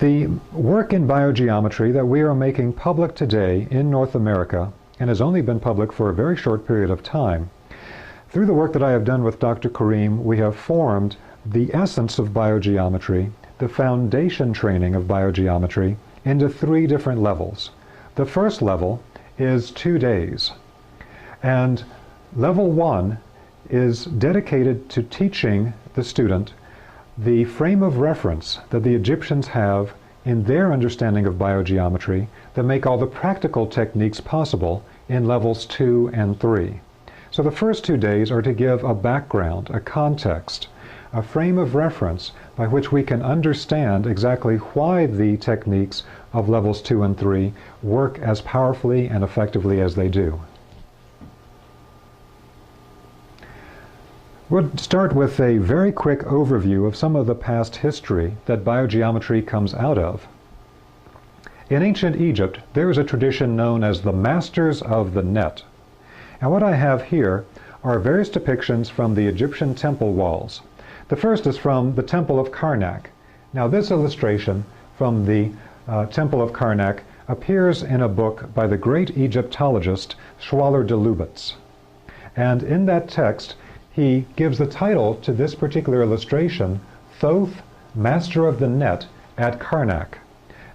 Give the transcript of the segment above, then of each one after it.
The work in biogeometry that we are making public today in North America, and has only been public for a very short period of time, through the work that I have done with Dr. Karim, we have formed the essence of biogeometry, the foundation training of biogeometry, into 3 different levels. The first level is 2 days, and level 1 is dedicated to teaching the student the frame of reference that the Egyptians have in their understanding of biogeometry that make all the practical techniques possible in levels 2 and 3. So the first 2 days are to give a background, a context, a frame of reference by which we can understand exactly why the techniques of levels 2 and 3 work as powerfully and effectively as they do. We'll start with a very quick overview of some of the past history that biogeometry comes out of. In ancient Egypt, there is a tradition known as the Masters of the Net. And what I have here are various depictions from the Egyptian temple walls. The first is from the Temple of Karnak. Now this illustration from the Temple of Karnak appears in a book by the great Egyptologist Schwaller de Lubitz. And in that text, he gives the title to this particular illustration, Thoth, Master of the Net at Karnak.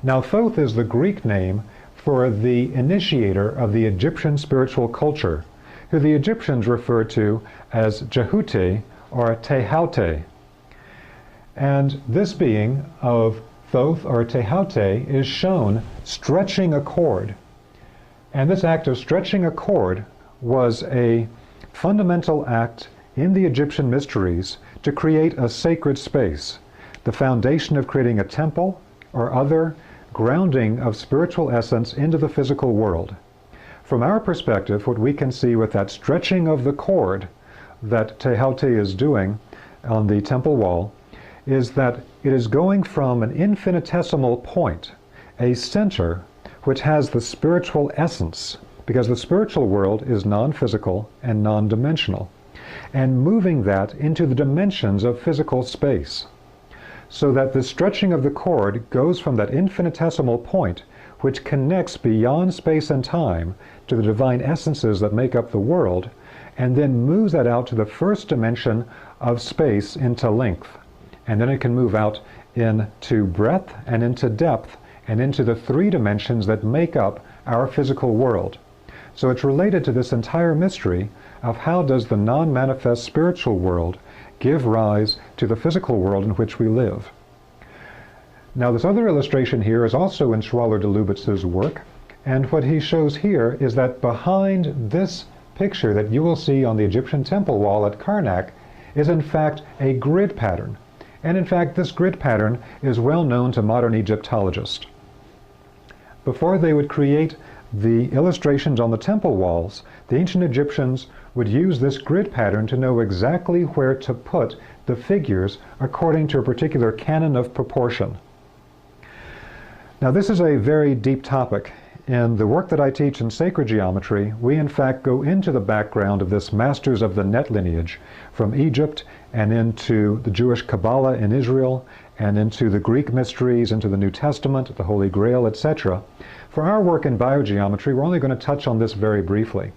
Now Thoth is the Greek name for the initiator of the Egyptian spiritual culture, who the Egyptians refer to as Jehuti or Tehaute. And this being of Thoth or Tehaute is shown stretching a cord. And this act of stretching a cord was a fundamental act in the Egyptian mysteries to create a sacred space, the foundation of creating a temple or other grounding of spiritual essence into the physical world. From our perspective, what we can see with that stretching of the cord that Tehaute is doing on the temple wall is that it is going from an infinitesimal point, a center which has the spiritual essence, because the spiritual world is non-physical and non-dimensional, and moving that into the dimensions of physical space, so that the stretching of the cord goes from that infinitesimal point which connects beyond space and time to the divine essences that make up the world, and then moves that out to the first dimension of space into length. And then it can move out into breadth and into depth and into the 3 dimensions that make up our physical world. So it's related to this entire mystery of how does the non-manifest spiritual world give rise to the physical world in which we live. Now this other illustration here is also in Schwaller de Lubitz's work, and what he shows here is that behind this picture that you will see on the Egyptian temple wall at Karnak is in fact a grid pattern. And in fact this grid pattern is well known to modern Egyptologists. Before they would create the illustrations on the temple walls, the ancient Egyptians would use this grid pattern to know exactly where to put the figures according to a particular canon of proportion. Now this is a very deep topic. In the work that I teach in sacred geometry, we in fact go into the background of this Masters of the Net lineage from Egypt and into the Jewish Kabbalah in Israel and into the Greek mysteries, into the New Testament, the Holy Grail, etc. For our work in biogeometry, we're only going to touch on this very briefly.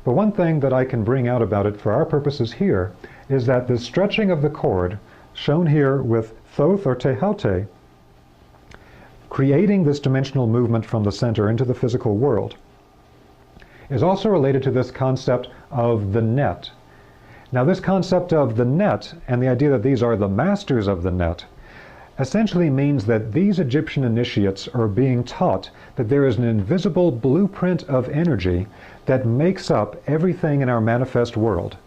But one thing that I can bring out about it for our purposes here is that the stretching of the cord, shown here with Thoth or Tehaute, creating this dimensional movement from the center into the physical world, is also related to this concept of the net. Now this concept of the net and the idea that these are the masters of the net essentially means that these Egyptian initiates are being taught that there is an invisible blueprint of energy that makes up everything in our manifest world.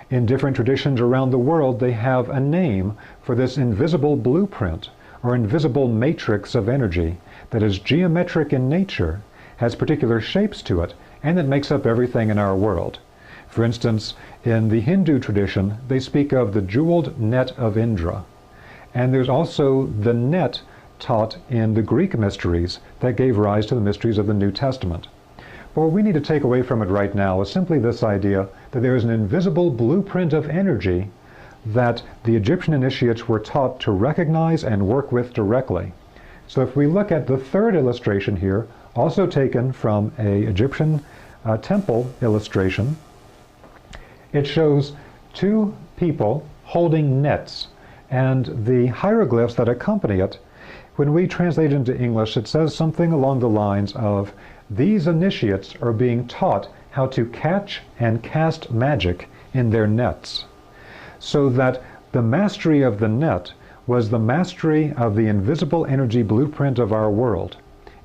In different traditions around the world, they have a name for this invisible blueprint or invisible matrix of energy that is geometric in nature, has particular shapes to it, and that makes up everything in our world. For instance, in the Hindu tradition, they speak of the jeweled net of Indra. And there's also the net taught in the Greek mysteries that gave rise to the mysteries of the New Testament. But what we need to take away from it right now is simply this idea that there is an invisible blueprint of energy that the Egyptian initiates were taught to recognize and work with directly. So if we look at the third illustration here, also taken from an Egyptian temple illustration, it shows two people holding nets, and the hieroglyphs that accompany it, when we translate it into English, it says something along the lines of, these initiates are being taught how to catch and cast magic in their nets. So that the mastery of the net was the mastery of the invisible energy blueprint of our world.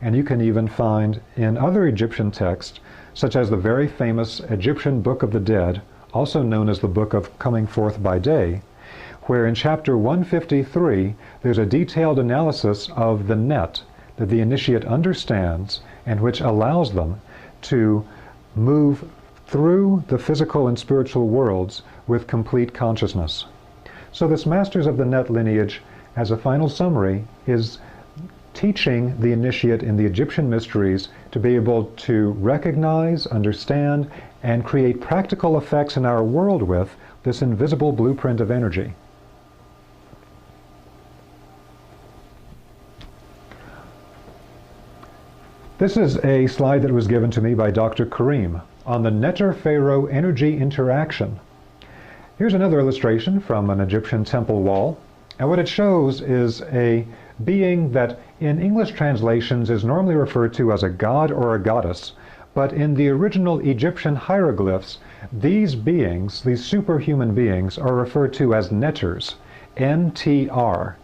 And you can even find in other Egyptian texts, such as the very famous Egyptian Book of the Dead, also known as the Book of Coming Forth by Day, where in chapter 153 there's a detailed analysis of the net that the initiate understands and which allows them to move through the physical and spiritual worlds with complete consciousness. So this Masters of the Net lineage, as a final summary, is teaching the initiate in the Egyptian mysteries to be able to recognize, understand, and create practical effects in our world with this invisible blueprint of energy. This is a slide that was given to me by Dr. Karim on the Neter-Pharaoh energy interaction. Here's another illustration from an Egyptian temple wall, and what it shows is a being that in English translations is normally referred to as a god or a goddess, but in the original Egyptian hieroglyphs, these beings, these superhuman beings, are referred to as neters, N-T-R.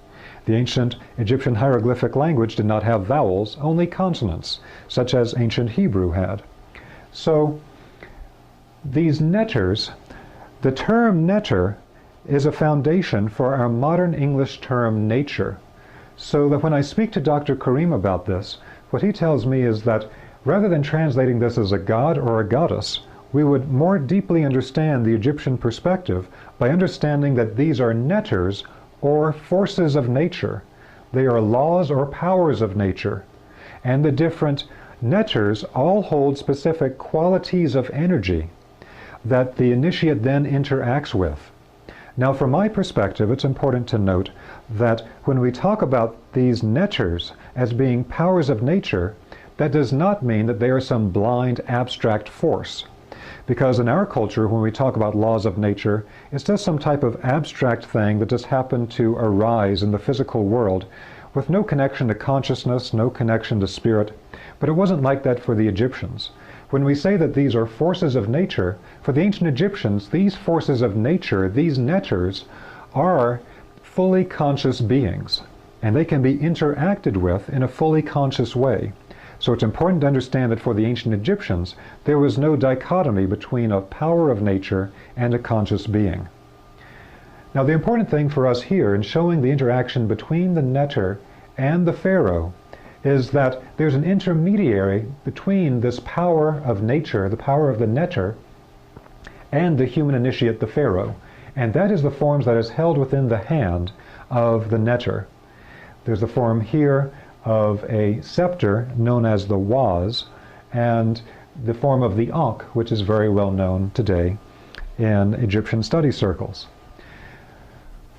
The ancient Egyptian hieroglyphic language did not have vowels, only consonants, such as ancient Hebrew had. So these neters, the term neter is a foundation for our modern English term nature. So that when I speak to Dr. Karim about this, what he tells me is that rather than translating this as a god or a goddess, we would more deeply understand the Egyptian perspective by understanding that these are neters, or forces of nature. They are laws or powers of nature. And the different neters all hold specific qualities of energy that the initiate then interacts with. Now, from my perspective, it's important to note that when we talk about these neters as being powers of nature, that does not mean that they are some blind, abstract force. Because in our culture, when we talk about laws of nature, it's just some type of abstract thing that just happened to arise in the physical world with no connection to consciousness, no connection to spirit. But it wasn't like that for the Egyptians. When we say that these are forces of nature, for the ancient Egyptians, these forces of nature, these neters, are fully conscious beings, and they can be interacted with in a fully conscious way. So it's important to understand that for the ancient Egyptians, there was no dichotomy between a power of nature and a conscious being. Now, the important thing for us here in showing the interaction between the neter and the pharaoh is that there's an intermediary between this power of nature, the power of the neter, and the human initiate, the pharaoh. And that is the forms that is held within the hand of the neter. There's the form here of a scepter known as the waz, and the form of the ankh, which is very well known today in Egyptian study circles.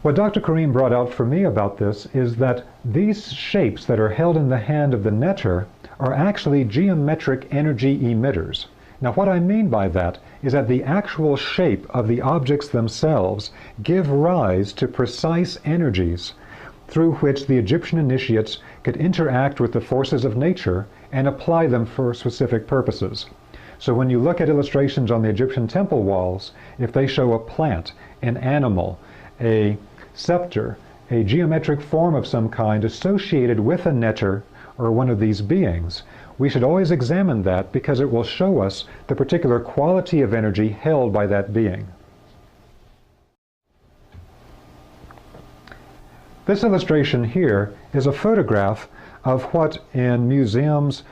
What Dr. Karim brought out for me about this is that these shapes that are held in the hand of the neter are actually geometric energy emitters. Now, what I mean by that is that the actual shape of the objects themselves give rise to precise energies through which the Egyptian initiates could interact with the forces of nature and apply them for specific purposes. So when you look at illustrations on the Egyptian temple walls, if they show a plant, an animal, a scepter, a geometric form of some kind associated with a neter or one of these beings, we should always examine that because it will show us the particular quality of energy held by that being. This illustration here is a photograph of what in museums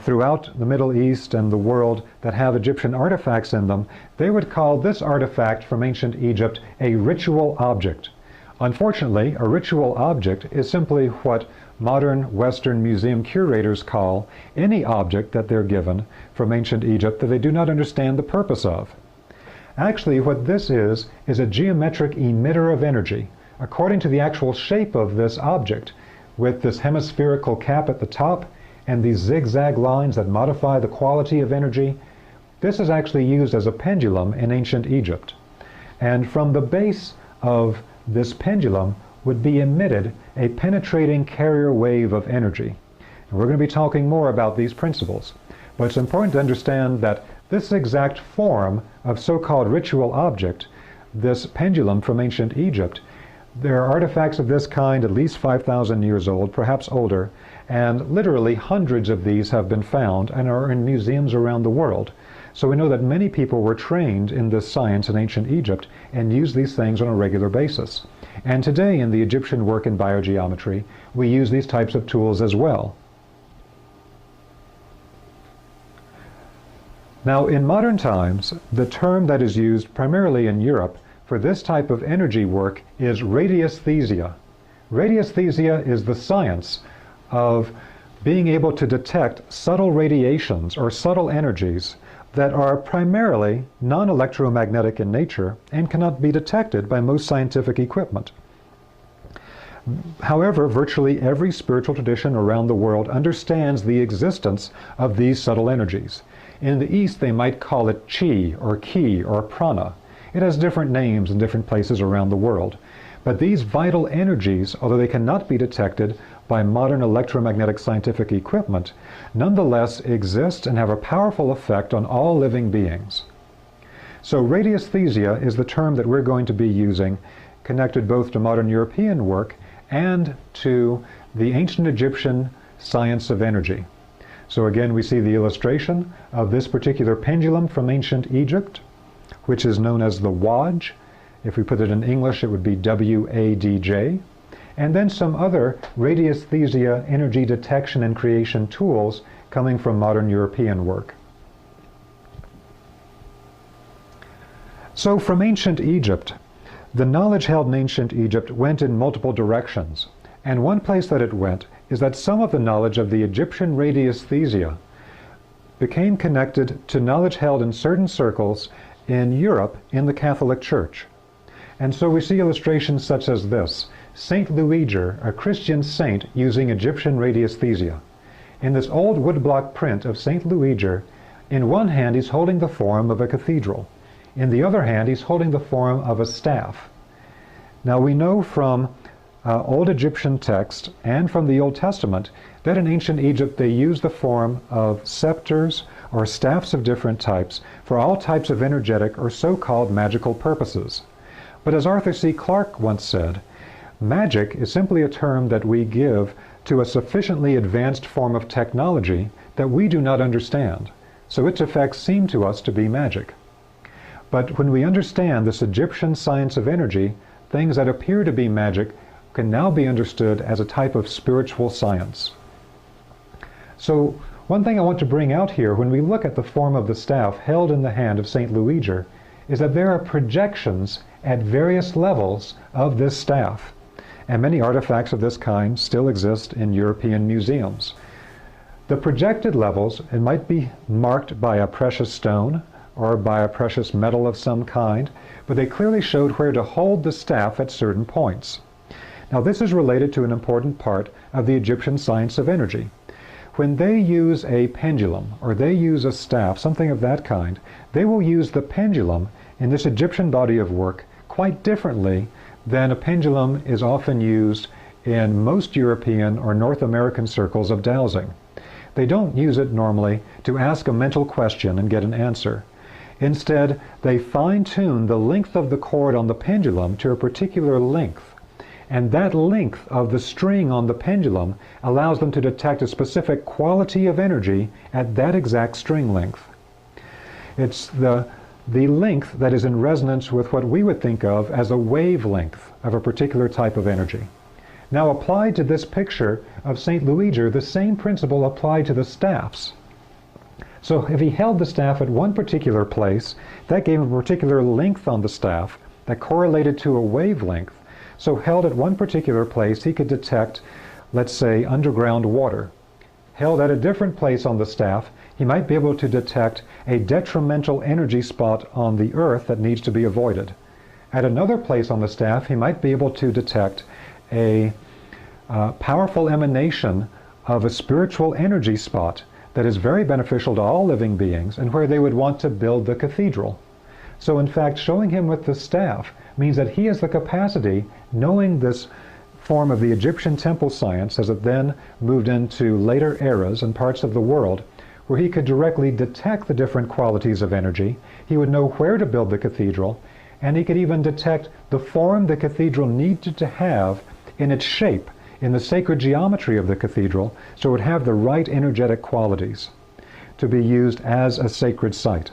throughout the Middle East and the world that have Egyptian artifacts in them, they would call this artifact from ancient Egypt a ritual object. Unfortunately, a ritual object is simply what modern Western museum curators call any object that they're given from ancient Egypt that they do not understand the purpose of. Actually, what this is a geometric emitter of energy. According to the actual shape of this object, with this hemispherical cap at the top and these zigzag lines that modify the quality of energy. This is actually used as a pendulum in ancient Egypt. And from the base of this pendulum would be emitted a penetrating carrier wave of energy. And we're going to be talking more about these principles. But it's important to understand that this exact form of so-called ritual object, this pendulum from ancient Egypt, there are artifacts of this kind at least 5,000 years old, perhaps older, and literally hundreds of these have been found and are in museums around the world. So we know that many people were trained in this science in ancient Egypt and used these things on a regular basis. And today in the Egyptian work in biogeometry, we use these types of tools as well. Now, in modern times, the term that is used primarily in Europe for this type of energy work is radiesthesia. Radiesthesia is the science of being able to detect subtle radiations or subtle energies that are primarily non-electromagnetic in nature and cannot be detected by most scientific equipment. However, virtually every spiritual tradition around the world understands the existence of these subtle energies. In the East, they might call it chi or ki or prana. It has different names in different places around the world. But these vital energies, although they cannot be detected by modern electromagnetic scientific equipment, nonetheless exist and have a powerful effect on all living beings. So radiesthesia is the term that we're going to be using, connected both to modern European work and to the ancient Egyptian science of energy. So again, we see the illustration of this particular pendulum from ancient Egypt, which is known as the Wadj. If we put it in English, it would be W-A-D-J. And then some other radiesthesia energy detection and creation tools coming from modern European work. So from ancient Egypt, the knowledge held in ancient Egypt went in multiple directions. And one place that it went is that some of the knowledge of the Egyptian radiesthesia became connected to knowledge held in certain circles in Europe in the Catholic Church. And so we see illustrations such as this. Saint Luiger, a Christian saint using Egyptian radiesthesia. In this old woodblock print of Saint Luiger, in one hand he's holding the form of a cathedral. In the other hand he's holding the form of a staff. Now we know from Old Egyptian text and from the Old Testament that in ancient Egypt they used the form of scepters or staffs of different types for all types of energetic or so-called magical purposes. But as Arthur C. Clarke once said, magic is simply a term that we give to a sufficiently advanced form of technology that we do not understand, so its effects seem to us to be magic. But when we understand this Egyptian science of energy, things that appear to be magic can now be understood as a type of spiritual science. So one thing I want to bring out here when we look at the form of the staff held in the hand of St. Luiger is that there are projections at various levels of this staff. And many artifacts of this kind still exist in European museums. The projected levels, it might be marked by a precious stone or by a precious metal of some kind, but they clearly showed where to hold the staff at certain points. Now this is related to an important part of the Egyptian science of energy. When they use a pendulum or they use a staff, something of that kind, they will use the pendulum in this Egyptian body of work quite differently than a pendulum is often used in most European or North American circles of dowsing. They don't use it normally to ask a mental question and get an answer. Instead, they fine-tune the length of the cord on the pendulum to a particular length. And that length of the string on the pendulum allows them to detect a specific quality of energy at that exact string length. It's the length that is in resonance with what we would think of as a wavelength of a particular type of energy. Now applied to this picture of St. Luiger, the same principle applied to the staffs. So if he held the staff at one particular place, that gave him a particular length on the staff that correlated to a wavelength. So held at one particular place, he could detect, let's say, underground water. Held at a different place on the staff, he might be able to detect a detrimental energy spot on the earth that needs to be avoided. At another place on the staff, he might be able to detect a powerful emanation of a spiritual energy spot that is very beneficial to all living beings and where they would want to build the cathedral. So in fact, showing him with the staff means that he has the capacity, knowing this form of the Egyptian temple science as it then moved into later eras and parts of the world, where he could directly detect the different qualities of energy. He would know where to build the cathedral, and he could even detect the form the cathedral needed to have in its shape, in the sacred geometry of the cathedral, so it would have the right energetic qualities to be used as a sacred site.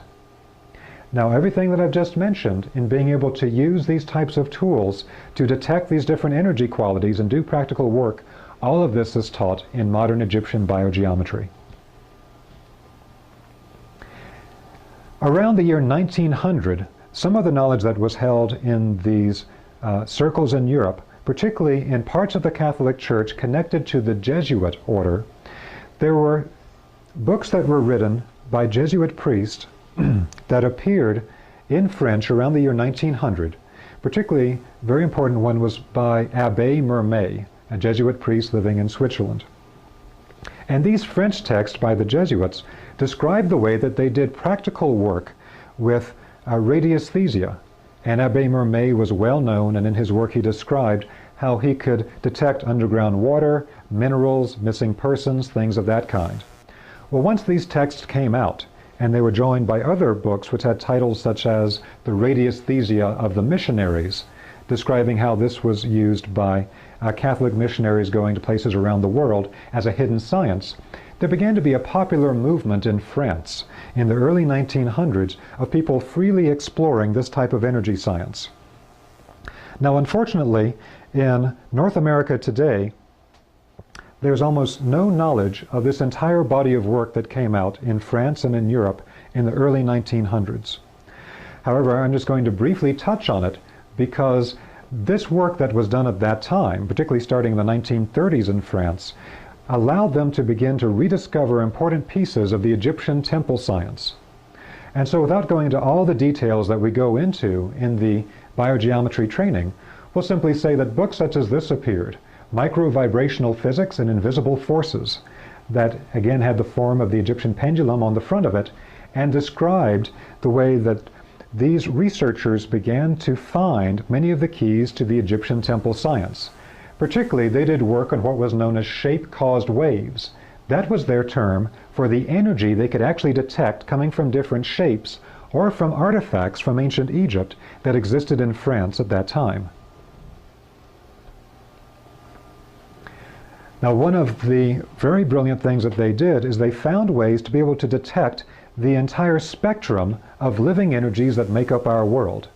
Now, everything that I've just mentioned in being able to use these types of tools to detect these different energy qualities and do practical work, all of this is taught in modern Egyptian biogeometry. Around the year 1900, some of the knowledge that was held in these circles in Europe, particularly in parts of the Catholic Church connected to the Jesuit order, there were books that were written by Jesuit priests that appeared in French around the year 1900. Particularly, a very important one was by Abbé Mermet, a Jesuit priest living in Switzerland. And these French texts by the Jesuits described the way that they did practical work with radiesthesia. And Abbé Mermet was well known, and in his work he described how he could detect underground water, minerals, missing persons, things of that kind. Well, once these texts came out, and they were joined by other books which had titles such as The Radiesthesia of the Missionaries, describing how this was used by Catholic missionaries going to places around the world as a hidden science, there began to be a popular movement in France in the early 1900s of people freely exploring this type of energy science. Now, unfortunately, in North America today, there's almost no knowledge of this entire body of work that came out in France and in Europe in the early 1900s. However, I'm just going to briefly touch on it because this work that was done at that time, particularly starting in the 1930s in France, allowed them to begin to rediscover important pieces of the Egyptian temple science. And so without going into all the details that we go into in the biogeometry training, we'll simply say that books such as this appeared, Microvibrational Physics and Invisible Forces, that again had the form of the Egyptian pendulum on the front of it, and described the way that these researchers began to find many of the keys to the Egyptian temple science. Particularly, they did work on what was known as shape-caused waves. That was their term for the energy they could actually detect coming from different shapes or from artifacts from ancient Egypt that existed in France at that time. Now, one of the very brilliant things that they did is they found ways to be able to detect the entire spectrum of living energies that make up our world.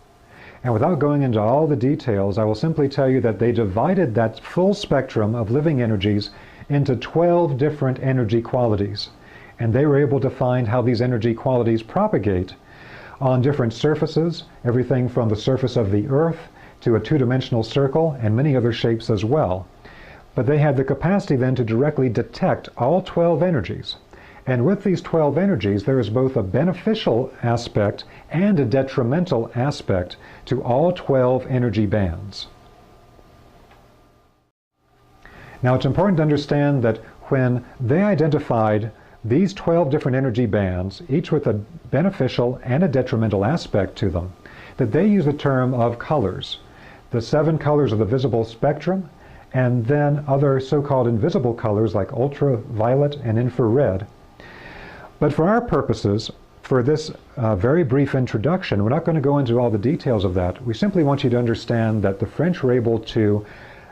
And without going into all the details, I will simply tell you that they divided that full spectrum of living energies into 12 different energy qualities. And they were able to find how these energy qualities propagate on different surfaces, everything from the surface of the Earth to a two-dimensional circle and many other shapes as well. But they had the capacity then to directly detect all 12 energies. And with these 12 energies, there is both a beneficial aspect and a detrimental aspect to all 12 energy bands. Now, it's important to understand that when they identified these 12 different energy bands, each with a beneficial and a detrimental aspect to them, that they use the term of colors. The 7 colors of the visible spectrum, and then other so-called invisible colors like ultraviolet and infrared. But for our purposes, for this very brief introduction, we're not going to go into all the details of that. We simply want you to understand that the French were able to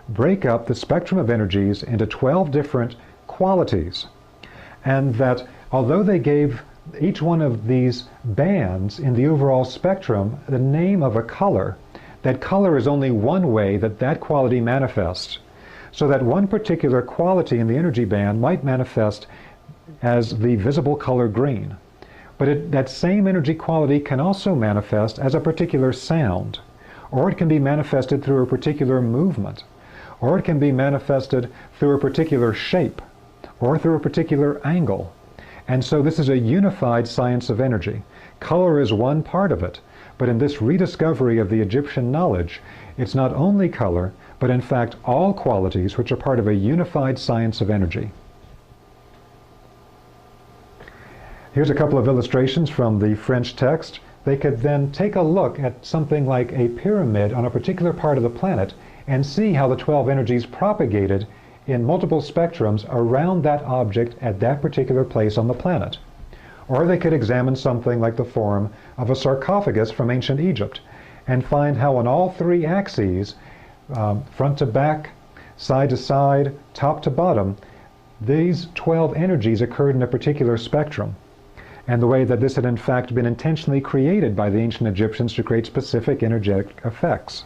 break up the spectrum of energies into 12 different qualities. And that although they gave each one of these bands in the overall spectrum the name of a color, that color is only one way that that quality manifests. So that one particular quality in the energy band might manifest as the visible color green. But that same energy quality can also manifest as a particular sound, or it can be manifested through a particular movement, or it can be manifested through a particular shape, or through a particular angle. And so this is a unified science of energy. Color is one part of it, but in this rediscovery of the Egyptian knowledge, it's not only color, but in fact all qualities which are part of a unified science of energy. Here's a couple of illustrations from the French text. They could then take a look at something like a pyramid on a particular part of the planet and see how the 12 energies propagated in multiple spectrums around that object at that particular place on the planet. Or they could examine something like the form of a sarcophagus from ancient Egypt and find how on all three axes, front to back, side to side, top to bottom, these 12 energies occurred in a particular spectrum, and the way that this had in fact been intentionally created by the ancient Egyptians to create specific energetic effects.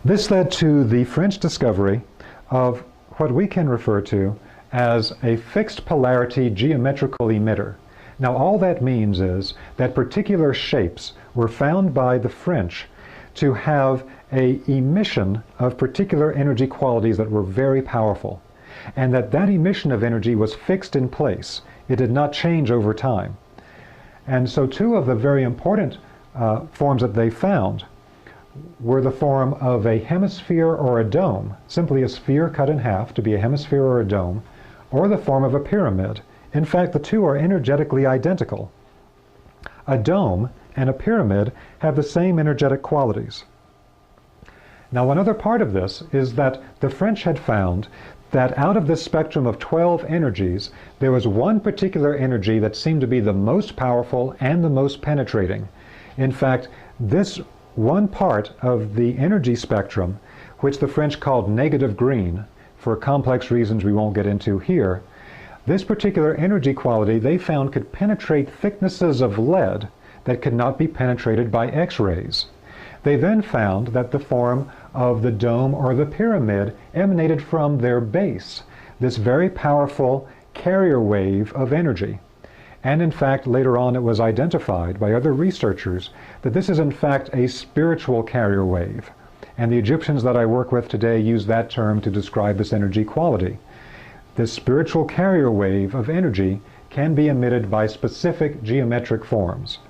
This led to the French discovery of what we can refer to as a fixed polarity geometrical emitter. Now all that means is that particular shapes were found by the French to have an emission of particular energy qualities that were very powerful, and that emission of energy was fixed in place. It did not change over time. And so two of the very important forms that they found were the form of a hemisphere or a dome, simply a sphere cut in half to be a hemisphere or a dome, or the form of a pyramid. In fact, the two are energetically identical. A dome and a pyramid have the same energetic qualities. Now, another part of this is that the French had found that out of this spectrum of 12 energies, there was one particular energy that seemed to be the most powerful and the most penetrating. In fact, this one part of the energy spectrum, which the French called negative green, for complex reasons we won't get into here, this particular energy quality they found could penetrate thicknesses of lead that could not be penetrated by X-rays. They then found that the form of the dome or the pyramid emanated from their base, this very powerful carrier wave of energy. And in fact, later on it was identified by other researchers that this is in fact a spiritual carrier wave. And the Egyptians that I work with today use that term to describe this energy quality. This spiritual carrier wave of energy can be emitted by specific geometric forms.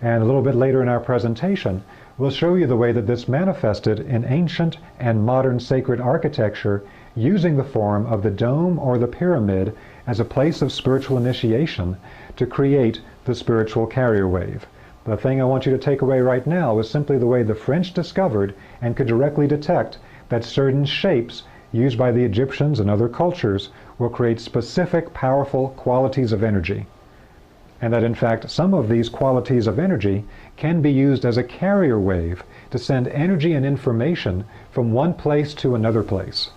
And a little bit later in our presentation, we'll show you the way that this manifested in ancient and modern sacred architecture using the form of the dome or the pyramid as a place of spiritual initiation to create the spiritual carrier wave. The thing I want you to take away right now is simply the way the French discovered and could directly detect that certain shapes used by the Egyptians and other cultures will create specific powerful qualities of energy. And that in fact some of these qualities of energy can be used as a carrier wave to send energy and information from one place to another place.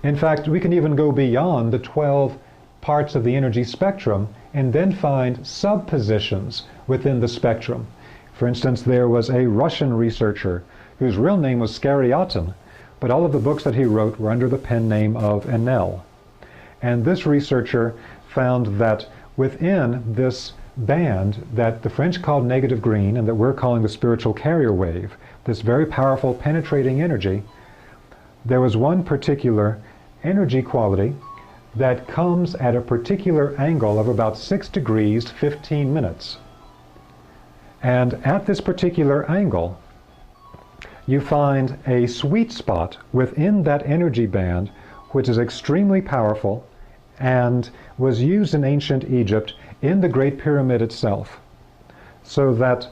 In fact, we can even go beyond the 12 parts of the energy spectrum and then find subpositions within the spectrum. For instance, there was a Russian researcher whose real name was Skariatin, but all of the books that he wrote were under the pen name of Enel. And this researcher found that within this band that the French called negative green and that we're calling the spiritual carrier wave, this very powerful penetrating energy, there was one particular energy quality that comes at a particular angle of about 6 degrees 15 minutes. And at this particular angle, you find a sweet spot within that energy band which is extremely powerful and was used in ancient Egypt in the Great Pyramid itself. So that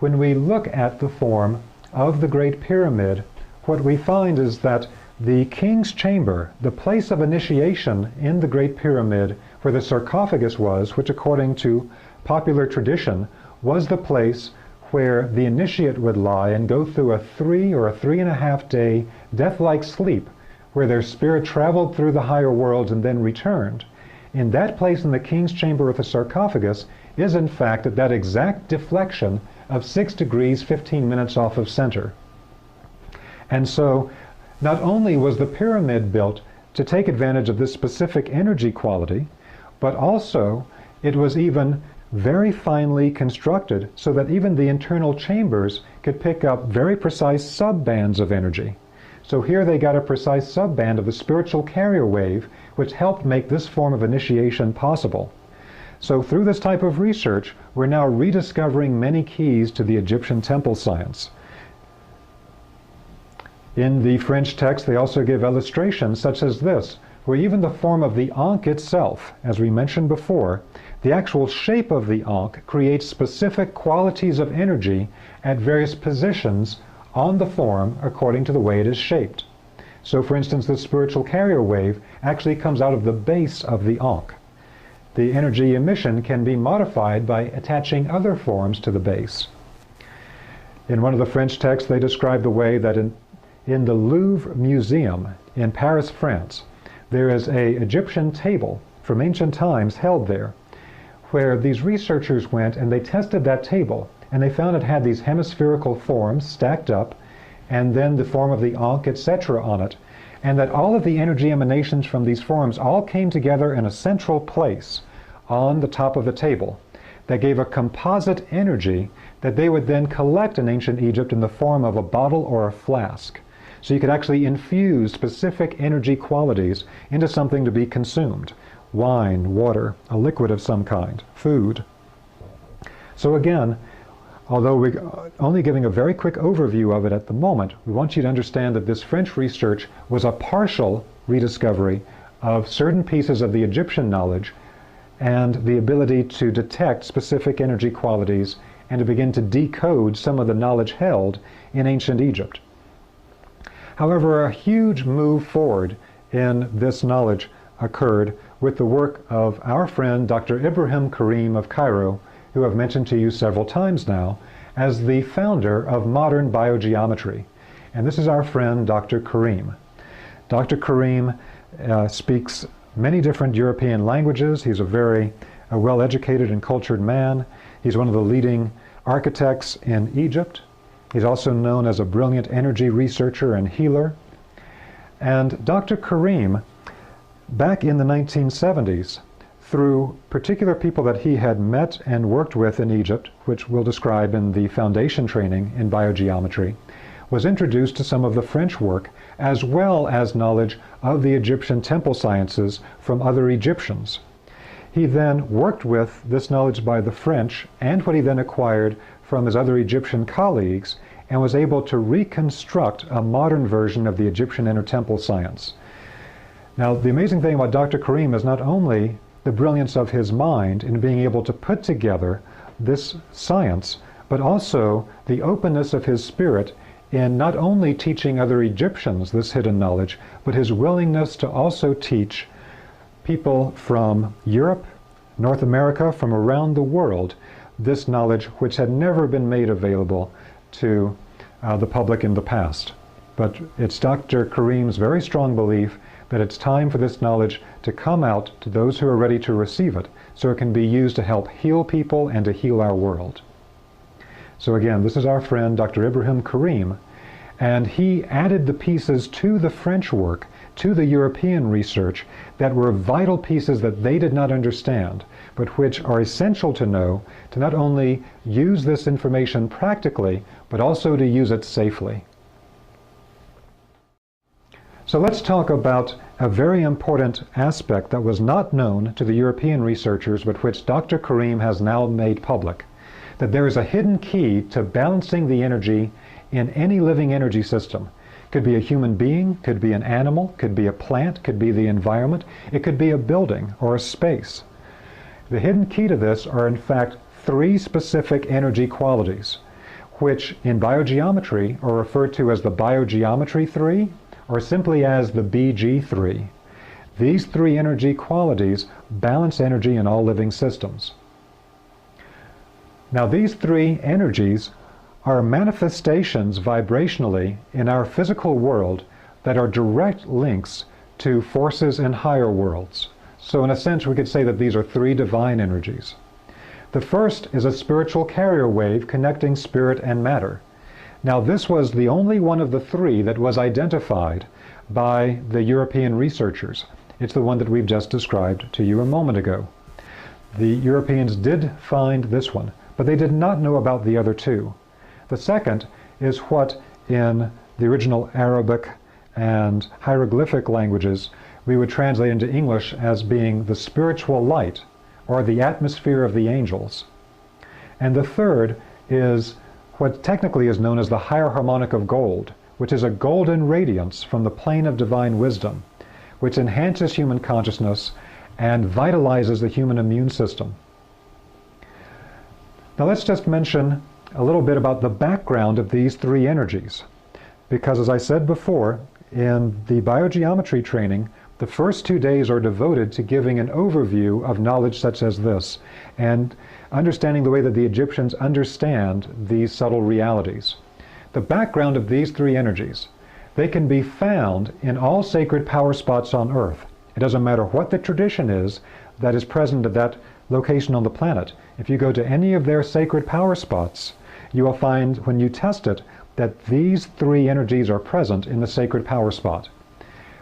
when we look at the form of the Great Pyramid, what we find is that the king's chamber, the place of initiation in the Great Pyramid where the sarcophagus was, which according to popular tradition was the place where the initiate would lie and go through a 3 or a 3.5 day death-like sleep where their spirit traveled through the higher worlds and then returned. In that place in the king's chamber with the sarcophagus is in fact at that exact deflection of 6 degrees 15 minutes off of center. And so not only was the pyramid built to take advantage of this specific energy quality, but also it was even very finely constructed so that even the internal chambers could pick up very precise sub-bands of energy. So here they got a precise sub-band of the spiritual carrier wave, which helped make this form of initiation possible. So through this type of research, we're now rediscovering many keys to the Egyptian temple science. In the French text, they also give illustrations such as this, where even the form of the ankh itself, as we mentioned before, the actual shape of the ankh creates specific qualities of energy at various positions on the form according to the way it is shaped. So for instance, the spiritual carrier wave actually comes out of the base of the ankh. The energy emission can be modified by attaching other forms to the base. In one of the French texts, they describe the way that in the Louvre Museum in Paris, France, there is an Egyptian table from ancient times held there, where these researchers went and they tested that table, and they found it had these hemispherical forms stacked up, and then the form of the ankh, etc. on it, and that all of the energy emanations from these forms all came together in a central place on the top of the table that gave a composite energy that they would then collect in ancient Egypt in the form of a bottle or a flask. So you could actually infuse specific energy qualities into something to be consumed. Wine, water, a liquid of some kind, food. So again, although we're only giving a very quick overview of it at the moment, we want you to understand that this French research was a partial rediscovery of certain pieces of the Egyptian knowledge and the ability to detect specific energy qualities and to begin to decode some of the knowledge held in ancient Egypt. However, a huge move forward in this knowledge occurred with the work of our friend Dr. Ibrahim Karim of Cairo, who I've mentioned to you several times now, as the founder of modern biogeometry. And this is our friend Dr. Karim. Dr. Karim speaks many different European languages. He's a very well-educated and cultured man. He's one of the leading architects in Egypt. He's also known as a brilliant energy researcher and healer. And Dr. Karim, back in the 1970s, through particular people that he had met and worked with in Egypt, which we'll describe in the foundation training in biogeometry, was introduced to some of the French work as well as knowledge of the Egyptian temple sciences from other Egyptians. He then worked with this knowledge by the French and what he then acquired from his other Egyptian colleagues and was able to reconstruct a modern version of the Egyptian inner temple science. Now, the amazing thing about Dr. Karim is not only the brilliance of his mind in being able to put together this science, but also the openness of his spirit in not only teaching other Egyptians this hidden knowledge, but his willingness to also teach people from Europe, North America, from around the world, this knowledge which had never been made available to the public in the past. But it's Dr. Karim's very strong belief that it's time for this knowledge to come out to those who are ready to receive it, so it can be used to help heal people and to heal our world. So again, this is our friend Dr. Ibrahim Karim, and he added the pieces to the French work, to the European research, that were vital pieces that they did not understand, but which are essential to know to not only use this information practically, but also to use it safely. So let's talk about a very important aspect that was not known to the European researchers, but which Dr. Karim has now made public, that there is a hidden key to balancing the energy in any living energy system. Could be a human being, could be an animal, could be a plant, could be the environment, it could be a building or a space. The hidden key to this are in fact three specific energy qualities, which in biogeometry are referred to as the biogeometry three, or simply as the BG3. These three energy qualities balance energy in all living systems. Now these three energies are manifestations vibrationally in our physical world that are direct links to forces in higher worlds. So in a sense we could say that these are three divine energies. The first is a spiritual carrier wave connecting spirit and matter. Now this was the only one of the three that was identified by the European researchers. It's the one that we've just described to you a moment ago. The Europeans did find this one, but they did not know about the other two. The second is what in the original Arabic and hieroglyphic languages we would translate into English as being the spiritual light, or the atmosphere of the angels. And the third is what technically is known as the higher harmonic of gold, which is a golden radiance from the plane of divine wisdom, which enhances human consciousness and vitalizes the human immune system. Now let's just mention a little bit about the background of these three energies, because as I said before, in the biogeometry training, the first 2 days are devoted to giving an overview of knowledge such as this, and understanding the way that the Egyptians understand these subtle realities. The background of these three energies, they can be found in all sacred power spots on Earth. It doesn't matter what the tradition is that is present at that location on the planet. If you go to any of their sacred power spots, you will find, when you test it, that these three energies are present in the sacred power spot.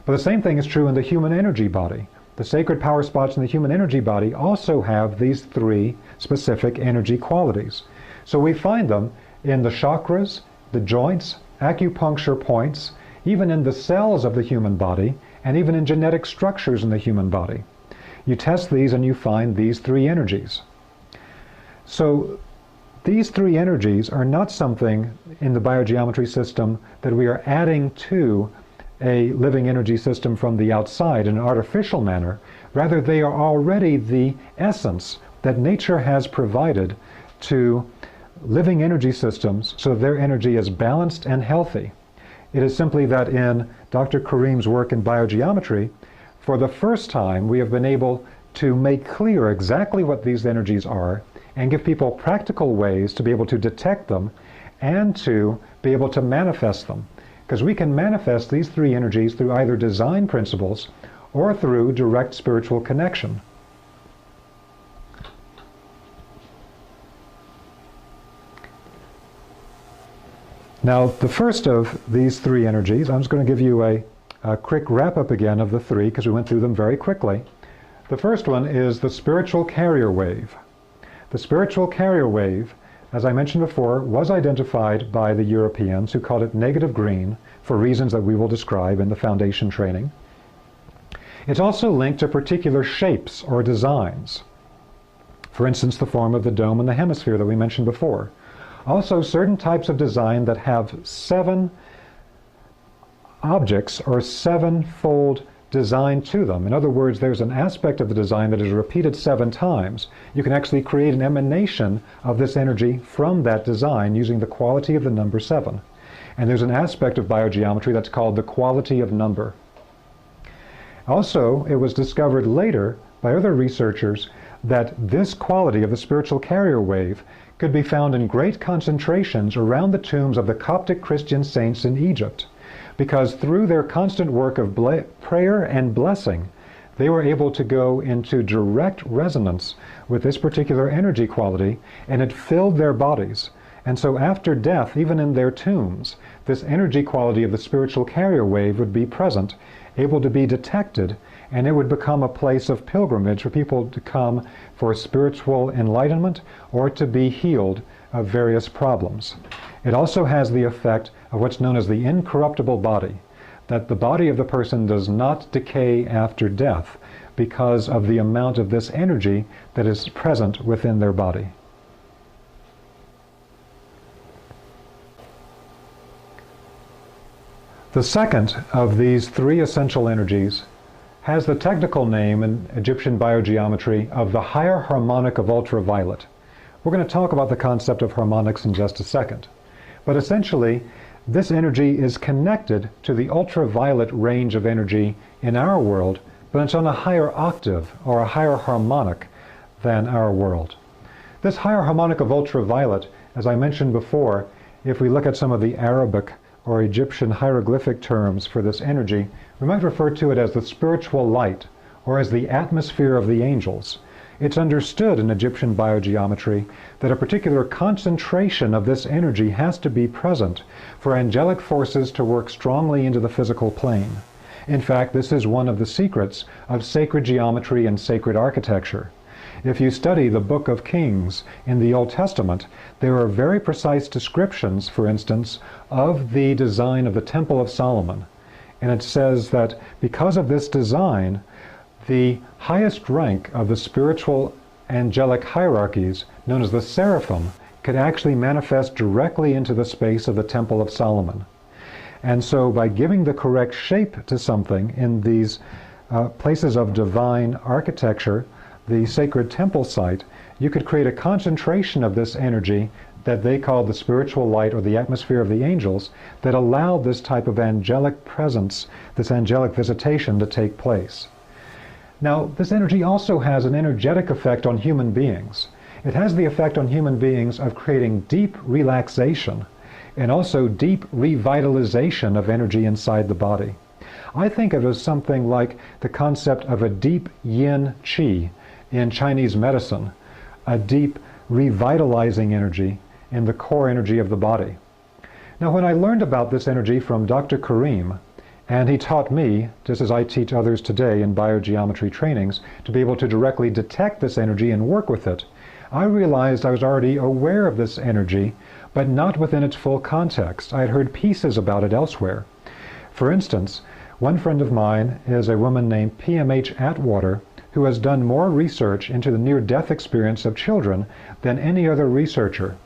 But the same thing is true in the human energy body. The sacred power spots in the human energy body also have these three specific energy qualities. So we find them in the chakras, the joints, acupuncture points, even in the cells of the human body, and even in genetic structures in the human body. You test these and you find these three energies. So these three energies are not something in the biogeometry system that we are adding to a living energy system from the outside in an artificial manner. Rather, they are already the essence that nature has provided to living energy systems so that their energy is balanced and healthy. It is simply that in Dr. Karim's work in biogeometry, for the first time we have been able to make clear exactly what these energies are and give people practical ways to be able to detect them and to be able to manifest them. Because we can manifest these three energies through either design principles or through direct spiritual connection. Now, the first of these three energies, I'm just going to give you a quick wrap-up again of the three, because we went through them very quickly. The first one is the spiritual carrier wave. The spiritual carrier wave, as I mentioned before, was identified by the Europeans, who called it negative green, for reasons that we will describe in the foundation training. It's also linked to particular shapes or designs. For instance, the form of the dome and the hemisphere that we mentioned before. Also, certain types of design that have 7 objects or 7-fold design to them. In other words, there's an aspect of the design that is repeated 7 times. You can actually create an emanation of this energy from that design using the quality of the number 7. And there's an aspect of biogeometry that's called the quality of number. Also, it was discovered later by other researchers that this quality of the spiritual carrier wave could be found in great concentrations around the tombs of the Coptic Christian saints in Egypt, because through their constant work of prayer and blessing, they were able to go into direct resonance with this particular energy quality, and it filled their bodies. And so after death, even in their tombs, this energy quality of the spiritual carrier wave would be present, able to be detected, and it would become a place of pilgrimage for people to come for spiritual enlightenment or to be healed of various problems. It also has the effect of what's known as the incorruptible body, that the body of the person does not decay after death because of the amount of this energy that is present within their body. The second of these three essential energies has the technical name in Egyptian biogeometry of the higher harmonic of ultraviolet. We're going to talk about the concept of harmonics in just a second. But essentially, this energy is connected to the ultraviolet range of energy in our world, but it's on a higher octave or a higher harmonic than our world. This higher harmonic of ultraviolet, as I mentioned before, if we look at some of the Arabic or Egyptian hieroglyphic terms for this energy, we might refer to it as the spiritual light, or as the atmosphere of the angels. It's understood in Egyptian biogeometry that a particular concentration of this energy has to be present for angelic forces to work strongly into the physical plane. In fact, this is one of the secrets of sacred geometry and sacred architecture. If you study the Book of Kings in the Old Testament, there are very precise descriptions, for instance, of the design of the Temple of Solomon. And it says that because of this design, the highest rank of the spiritual angelic hierarchies, known as the seraphim, could actually manifest directly into the space of the Temple of Solomon. And so by giving the correct shape to something in these places of divine architecture, the sacred temple site, you could create a concentration of this energy that they call the spiritual light or the atmosphere of the angels that allowed this type of angelic presence, this angelic visitation to take place. Now, this energy also has an energetic effect on human beings. It has the effect on human beings of creating deep relaxation and also deep revitalization of energy inside the body. I think of it as something like the concept of a deep yin qi in Chinese medicine, a deep revitalizing energy in the core energy of the body. Now, when I learned about this energy from Dr. Karima, and he taught me, just as I teach others today in biogeometry trainings, to be able to directly detect this energy and work with it, I realized I was already aware of this energy, but not within its full context. I had heard pieces about it elsewhere. For instance, one friend of mine is a woman named PMH Atwater, who has done more research into the near-death experience of children than any other researcher.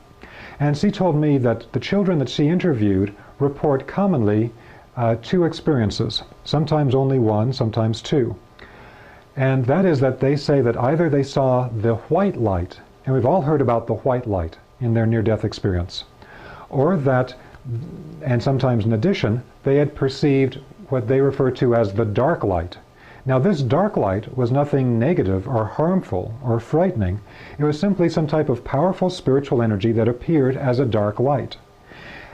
And she told me that the children that she interviewed report commonly two experiences, sometimes only one, sometimes two. And that is that they say that either they saw the white light, and we've all heard about the white light in their near-death experience, or that, and sometimes in addition, they had perceived what they refer to as the dark light. Now, this dark light was nothing negative or harmful or frightening. It was simply some type of powerful spiritual energy that appeared as a dark light.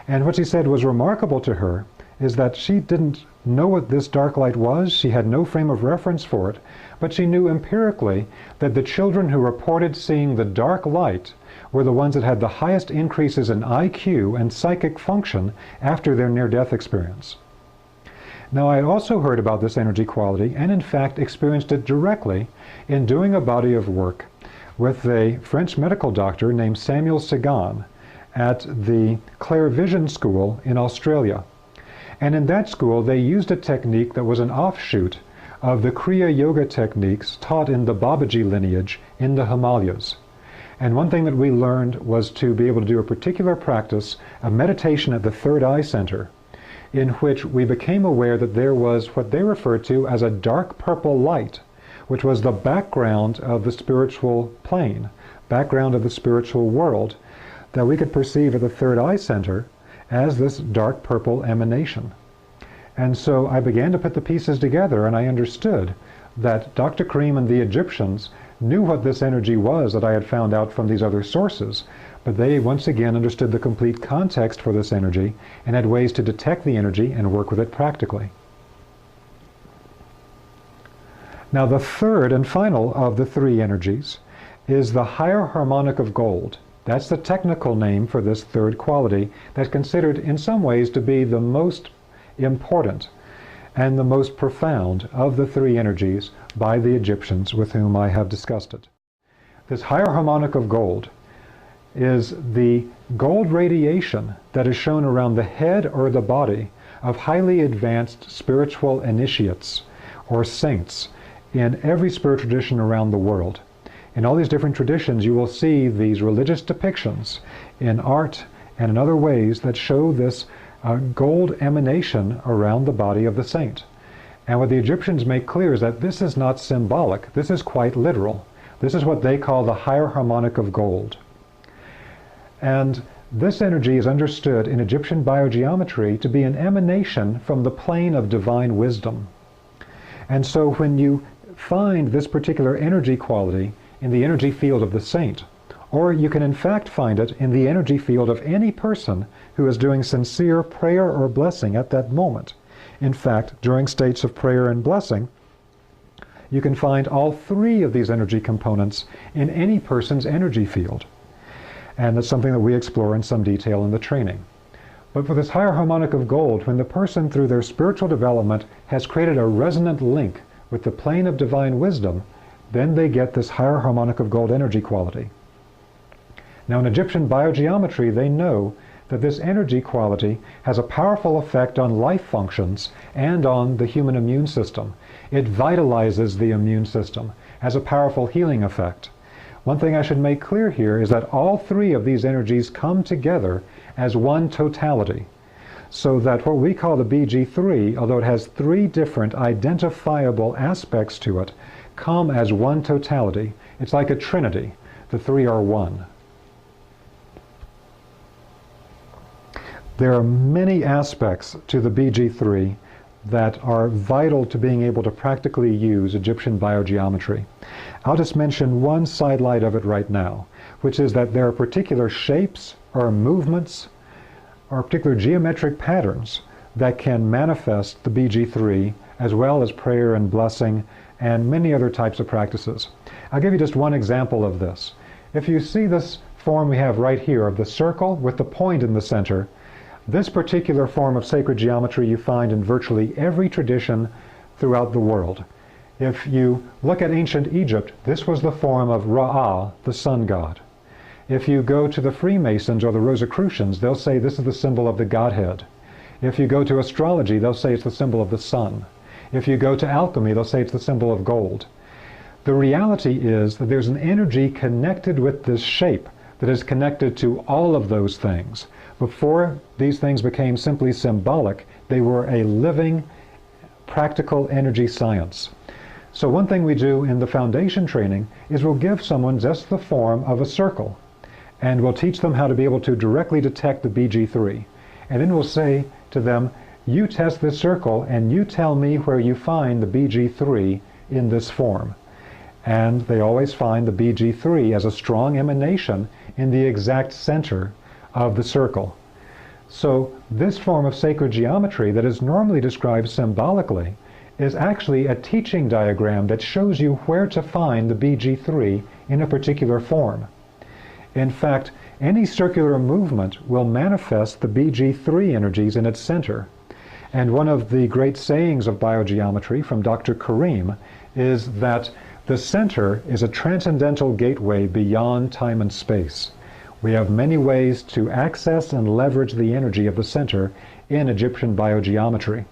And what she said was remarkable to her is that she didn't know what this dark light was. She had no frame of reference for it, but she knew empirically that the children who reported seeing the dark light were the ones that had the highest increases in IQ and psychic function after their near-death experience. Now, I also heard about this energy quality and in fact experienced it directly in doing a body of work with a French medical doctor named Samuel Sagan at the Clair Vision School in Australia. And in that school they used a technique that was an offshoot of the Kriya Yoga techniques taught in the Babaji lineage in the Himalayas. And one thing that we learned was to be able to do a particular practice, a meditation at the third eye center, in which we became aware that there was what they referred to as a dark purple light, which was the background of the spiritual plane, background of the spiritual world, that we could perceive at the third eye center as this dark purple emanation. And so I began to put the pieces together, and I understood that Dr. Karim and the Egyptians knew what this energy was that I had found out from these other sources, but they once again understood the complete context for this energy and had ways to detect the energy and work with it practically. Now, the third and final of the three energies is the higher harmonic of gold. That's the technical name for this third quality that's considered in some ways to be the most important and the most profound of the three energies by the Egyptians with whom I have discussed it. This higher harmonic of gold is the gold radiation that is shown around the head or the body of highly advanced spiritual initiates or saints in every spiritual tradition around the world. In all these different traditions you will see these religious depictions in art and in other ways that show this gold emanation around the body of the saint. And what the Egyptians make clear is that this is not symbolic, this is quite literal. This is what they call the higher harmonic of gold. And this energy is understood in Egyptian biogeometry to be an emanation from the plane of divine wisdom. And so when you find this particular energy quality in the energy field of the saint, or you can in fact find it in the energy field of any person who is doing sincere prayer or blessing at that moment. In fact, during states of prayer and blessing, you can find all three of these energy components in any person's energy field. And that's something that we explore in some detail in the training. But for this higher harmonic of gold, when the person through their spiritual development has created a resonant link with the plane of divine wisdom, then they get this higher harmonic of gold energy quality. Now in Egyptian biogeometry, they know that this energy quality has a powerful effect on life functions and on the human immune system. It vitalizes the immune system, has a powerful healing effect. One thing I should make clear here is that all three of these energies come together as one totality. So that what we call the BG3, although it has three different identifiable aspects to it, come as one totality. It's like a trinity. The three are one. There are many aspects to the BG3 that are vital to being able to practically use Egyptian biogeometry. I'll just mention one sidelight of it right now, which is that there are particular shapes or movements or particular geometric patterns that can manifest the BG3, as well as prayer and blessing and many other types of practices. I'll give you just one example of this. If you see this form we have right here of the circle with the point in the center, this particular form of sacred geometry you find in virtually every tradition throughout the world. If you look at ancient Egypt, this was the form of Ra, the sun god. If you go to the Freemasons or the Rosicrucians, they'll say this is the symbol of the Godhead. If you go to astrology, they'll say it's the symbol of the sun. If you go to alchemy, they'll say it's the symbol of gold. The reality is that there's an energy connected with this shape that is connected to all of those things. Before these things became simply symbolic, they were a living, practical energy science. So one thing we do in the foundation training is we'll give someone just the form of a circle, and we'll teach them how to be able to directly detect the BG3. And then we'll say to them, you test this circle and you tell me where you find the BG3 in this form. And they always find the BG3 as a strong emanation in the exact center of the circle. So this form of sacred geometry that is normally described symbolically is actually a teaching diagram that shows you where to find the BG3 in a particular form. In fact, any circular movement will manifest the BG3 energies in its center. And one of the great sayings of biogeometry from Dr. Karima is that the center is a transcendental gateway beyond time and space. We have many ways to access and leverage the energy of the center in Egyptian biogeometry.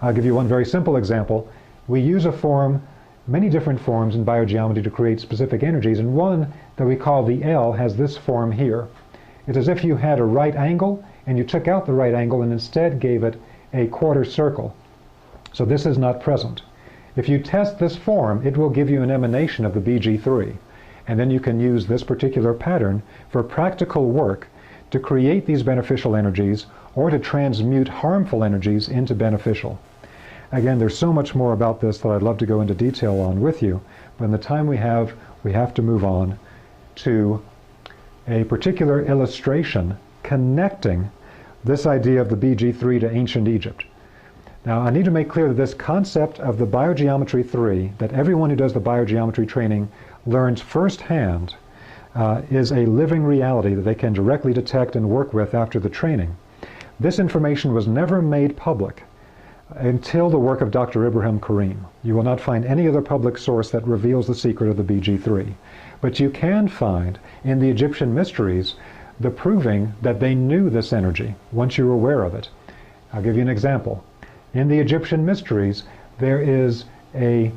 I'll give you one very simple example. We use a form, many different forms in biogeometry to create specific energies, and one that we call the L has this form here. It's as if you had a right angle and you took out the right angle and instead gave it a quarter circle. So this is not present. If you test this form, it will give you an emanation of the BG3. And then you can use this particular pattern for practical work to create these beneficial energies or to transmute harmful energies into beneficial. Again, there's so much more about this that I'd love to go into detail on with you, but in the time we have to move on to a particular illustration connecting this idea of the BG3 to ancient Egypt. Now, I need to make clear that this concept of the Biogeometry 3, that everyone who does the biogeometry training learns firsthand, is a living reality that they can directly detect and work with after the training. This information was never made public until the work of Dr. Ibrahim Karim. You will not find any other public source that reveals the secret of the BG3. But you can find in the Egyptian mysteries the proving that they knew this energy once you're aware of it. I'll give you an example. In the Egyptian mysteries, there is a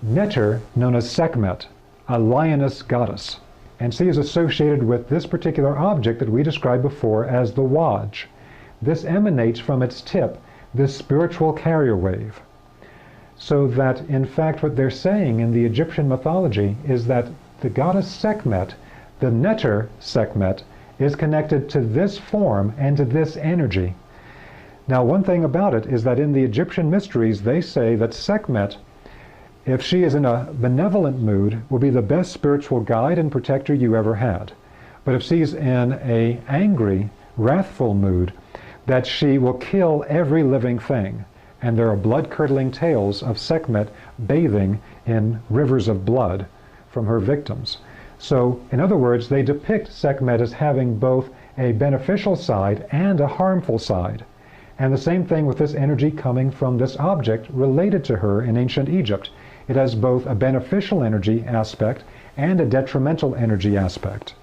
neter known as Sechmet, a lioness goddess. And she is associated with this particular object that we described before as the Waj. This emanates from its tip this spiritual carrier wave. So that, in fact, what they're saying in the Egyptian mythology is that the goddess Sechmet, the neter Sechmet, is connected to this form and to this energy. Now, one thing about it is that in the Egyptian mysteries, they say that Sechmet, if she is in a benevolent mood, will be the best spiritual guide and protector you ever had. But if she's in an angry, wrathful mood, that she will kill every living thing. And there are blood-curdling tales of Sechmet bathing in rivers of blood from her victims. So, in other words, they depict Sechmet as having both a beneficial side and a harmful side. And the same thing with this energy coming from this object related to her in ancient Egypt. It has both a beneficial energy aspect and a detrimental energy aspect.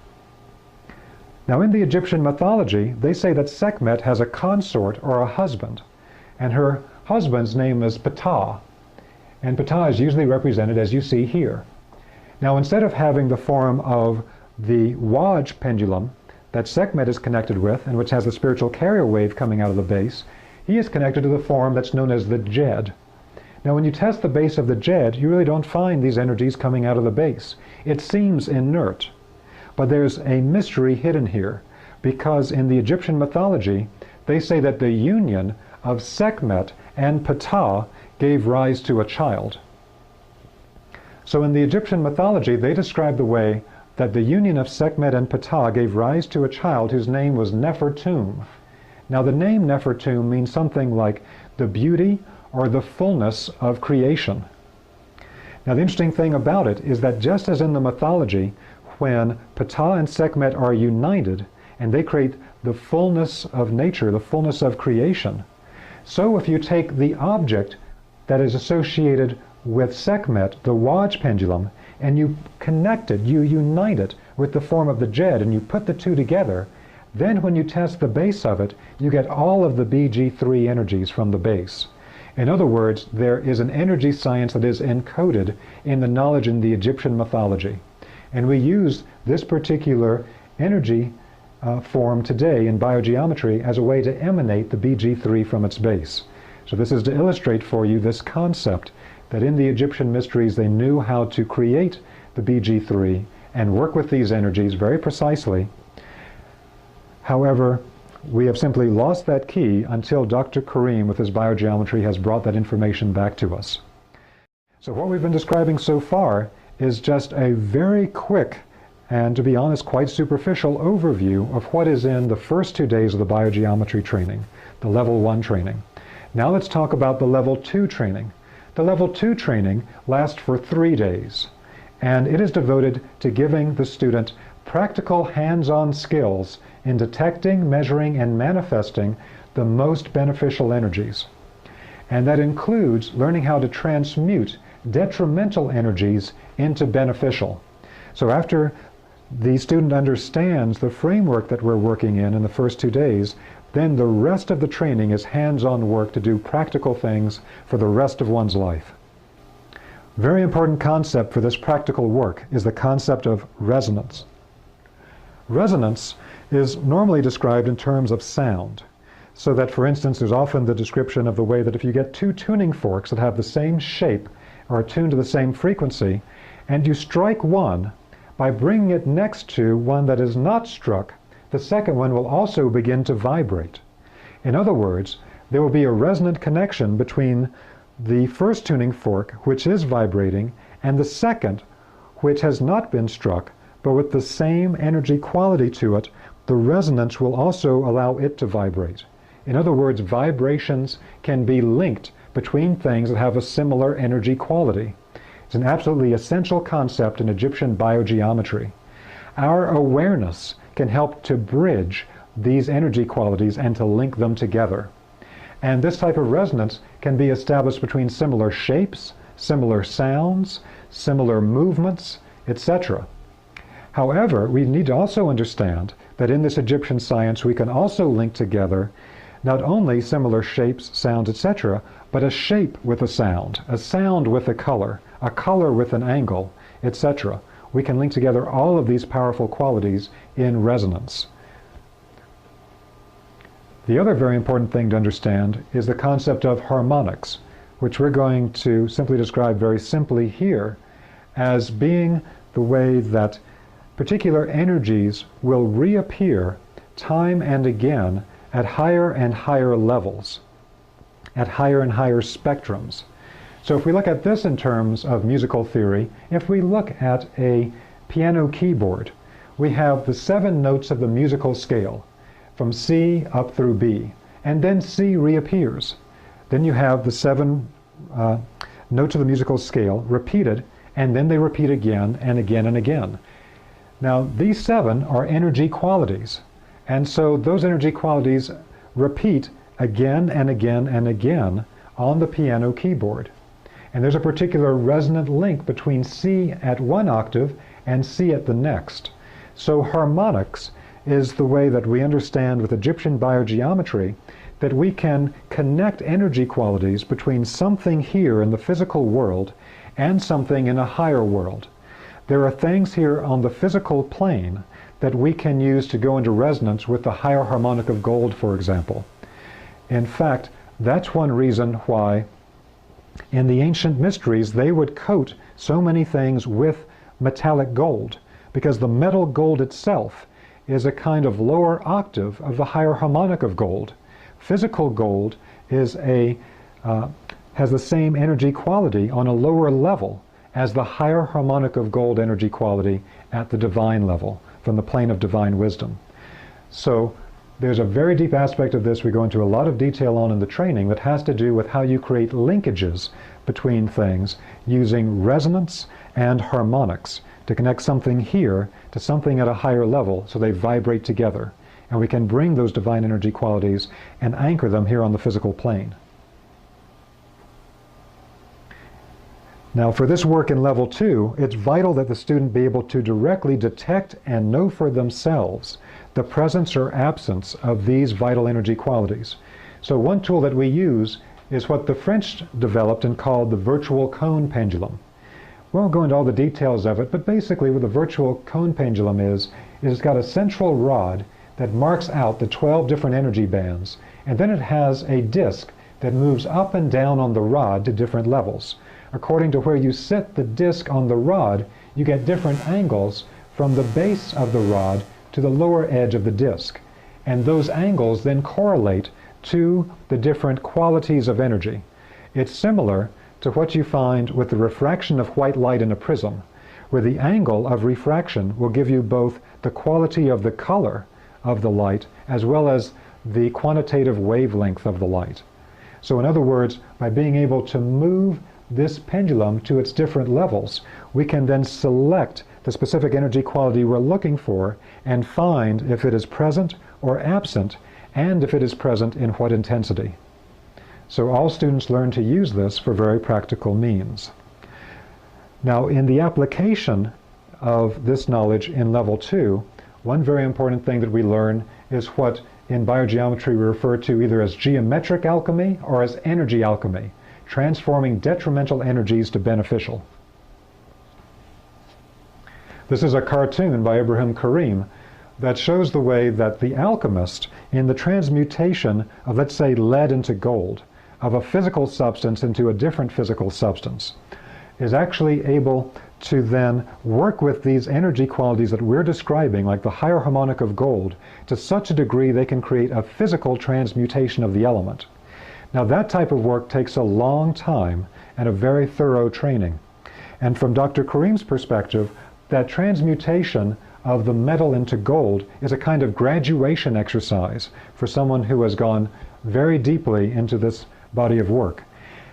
Now, in the Egyptian mythology, they say that Sechmet has a consort or a husband, and her husband's name is Ptah, and Ptah is usually represented as you see here. Now, instead of having the form of the Waj pendulum that Sechmet is connected with, and which has a spiritual carrier wave coming out of the base, he is connected to the form that's known as the Jed. Now, when you test the base of the Jed, you really don't find these energies coming out of the base. It seems inert. But there's a mystery hidden here, because in the Egyptian mythology, they say that the union of Sechmet and Ptah gave rise to a child. So in the Egyptian mythology, they describe the way that the union of Sechmet and Ptah gave rise to a child whose name was Nefertum. Now, the name Nefertum means something like the beauty or the fullness of creation. Now, the interesting thing about it is that just as in the mythology, when Ptah and Sechmet are united and they create the fullness of nature, the fullness of creation, so if you take the object that is associated with Sechmet, the Waj pendulum, and you connect it, you unite it with the form of the Jed, and you put the two together, then when you test the base of it, you get all of the BG3 energies from the base. In other words, there is an energy science that is encoded in the knowledge in the Egyptian mythology. And we use this particular energy form today in biogeometry as a way to emanate the BG3 from its base. So this is to illustrate for you this concept that in the Egyptian mysteries they knew how to create the BG3 and work with these energies very precisely. However, we have simply lost that key until Dr. Karim with his biogeometry has brought that information back to us. So what we've been describing so far is just a very quick and, to be honest, quite superficial overview of what is in the first 2 days of the biogeometry training, the level 1 training. Now let's talk about the level 2 training. The level 2 training lasts for 3 days, and it is devoted to giving the student practical hands-on skills in detecting, measuring, and manifesting the most beneficial energies. And that includes learning how to transmute detrimental energies into beneficial. So after the student understands the framework that we're working in the first 2 days, then the rest of the training is hands-on work to do practical things for the rest of one's life. Very important concept for this practical work is the concept of resonance. Resonance is normally described in terms of sound. So that, for instance, there's often the description of the way that if you get 2 tuning forks that have the same shape or are tuned to the same frequency, and you strike one, by bringing it next to one that is not struck, the second one will also begin to vibrate. In other words, there will be a resonant connection between the first tuning fork, which is vibrating, and the second, which has not been struck, but with the same energy quality to it, the resonance will also allow it to vibrate. In other words, vibrations can be linked between things that have a similar energy quality. It's an absolutely essential concept in Egyptian biogeometry. Our awareness can help to bridge these energy qualities and to link them together. And this type of resonance can be established between similar shapes, similar sounds, similar movements, etc. However, we need to also understand that in this Egyptian science we can also link together not only similar shapes, sounds, etc., but a shape with a sound with a color with an angle, etc. We can link together all of these powerful qualities in resonance. The other very important thing to understand is the concept of harmonics, which we're going to simply describe very simply here as being the way that particular energies will reappear time and again at higher and higher levels, at higher and higher spectrums. So if we look at this in terms of musical theory, if we look at a piano keyboard, we have the 7 notes of the musical scale, from C up through B, and then C reappears. Then you have the 7 notes of the musical scale repeated, and then they repeat again and again and again. Now, these 7 are energy qualities, and so those energy qualities repeat again and again and again on the piano keyboard. And there's a particular resonant link between C at one octave and C at the next. So harmonics is the way that we understand with Egyptian biogeometry that we can connect energy qualities between something here in the physical world and something in a higher world. there are things here on the physical plane that we can use to go into resonance with the higher harmonic of gold, for example. In fact, that's one reason why in the ancient mysteries they would coat so many things with metallic gold, because the metal gold itself is a kind of lower octave of the higher harmonic of gold. Physical gold is has the same energy quality on a lower level as the higher harmonic of gold energy quality at the divine level, from the plane of divine wisdom. So there's a very deep aspect of this we go into a lot of detail on in the training that has to do with how you create linkages between things using resonance and harmonics to connect something here to something at a higher level so they vibrate together. And we can bring those divine energy qualities and anchor them here on the physical plane. Now, for this work in level 2, it's vital that the student be able to directly detect and know for themselves the presence or absence of these vital energy qualities. So one tool that we use is what the French developed and called the virtual cone pendulum. We won't go into all the details of it, but basically what the virtual cone pendulum is it's got a central rod that marks out the 12 different energy bands, and then it has a disc that moves up and down on the rod to different levels. According to where you sit the disc on the rod, you get different angles from the base of the rod to the lower edge of the disc. And those angles then correlate to the different qualities of energy. It's similar to what you find with the refraction of white light in a prism, where the angle of refraction will give you both the quality of the color of the light as well as the quantitative wavelength of the light. So in other words, by being able to move this pendulum to its different levels, we can then select the specific energy quality we're looking for and find if it is present or absent, and if it is present in what intensity. So all students learn to use this for very practical means. Now, in the application of this knowledge in level 2, one very important thing that we learn is what in biogeometry we refer to either as geometric alchemy or as energy alchemy, transforming detrimental energies to beneficial. This is a cartoon by Ibrahima that shows the way that the alchemist, in the transmutation of, let's say, lead into gold, of a physical substance into a different physical substance, is actually able to then work with these energy qualities that we're describing, like the higher harmonic of gold, to such a degree they can create a physical transmutation of the element. Now that type of work takes a long time and a very thorough training. And from Dr. Karim's perspective, that transmutation of the metal into gold is a kind of graduation exercise for someone who has gone very deeply into this body of work.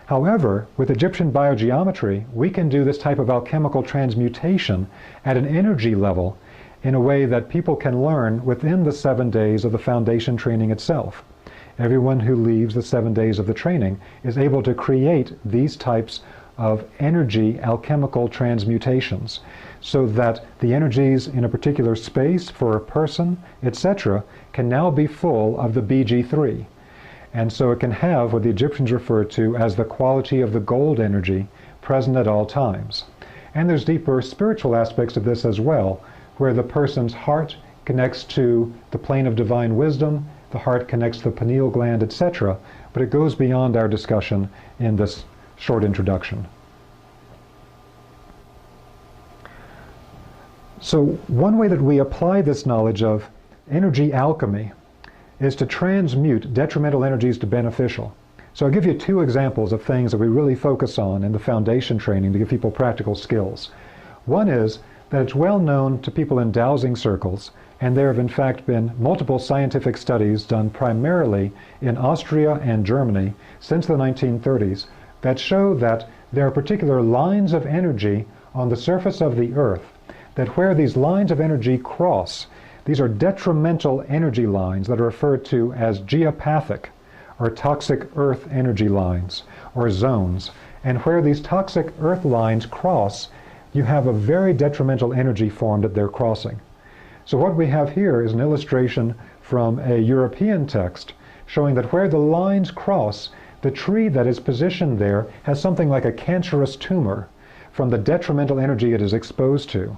However, with Egyptian biogeometry, we can do this type of alchemical transmutation at an energy level in a way that people can learn within the 7 days of the foundation training itself. Everyone who leaves the 7 days of the training is able to create these types of energy alchemical transmutations so that the energies in a particular space for a person, etc., can now be full of the BG3. And so it can have what the Egyptians referred to as the quality of the gold energy present at all times. And there's deeper spiritual aspects of this as well, where the person's heart connects to the plane of divine wisdom, the heart connects to the pineal gland, etc., but it goes beyond our discussion in this short introduction. So one way that we apply this knowledge of energy alchemy is to transmute detrimental energies to beneficial. So I'll give you 2 examples of things that we really focus on in the foundation training to give people practical skills. One is that it's well known to people in dowsing circles, and there have in fact been multiple scientific studies done primarily in Austria and Germany since the 1930s that show that there are particular lines of energy on the surface of the Earth that where these lines of energy cross, these are detrimental energy lines that are referred to as geopathic or toxic earth energy lines or zones. And where these toxic earth lines cross, you have a very detrimental energy formed at their crossing. So what we have here is an illustration from a European text showing that where the lines cross, the tree that is positioned there has something like a cancerous tumor, from the detrimental energy it is exposed to.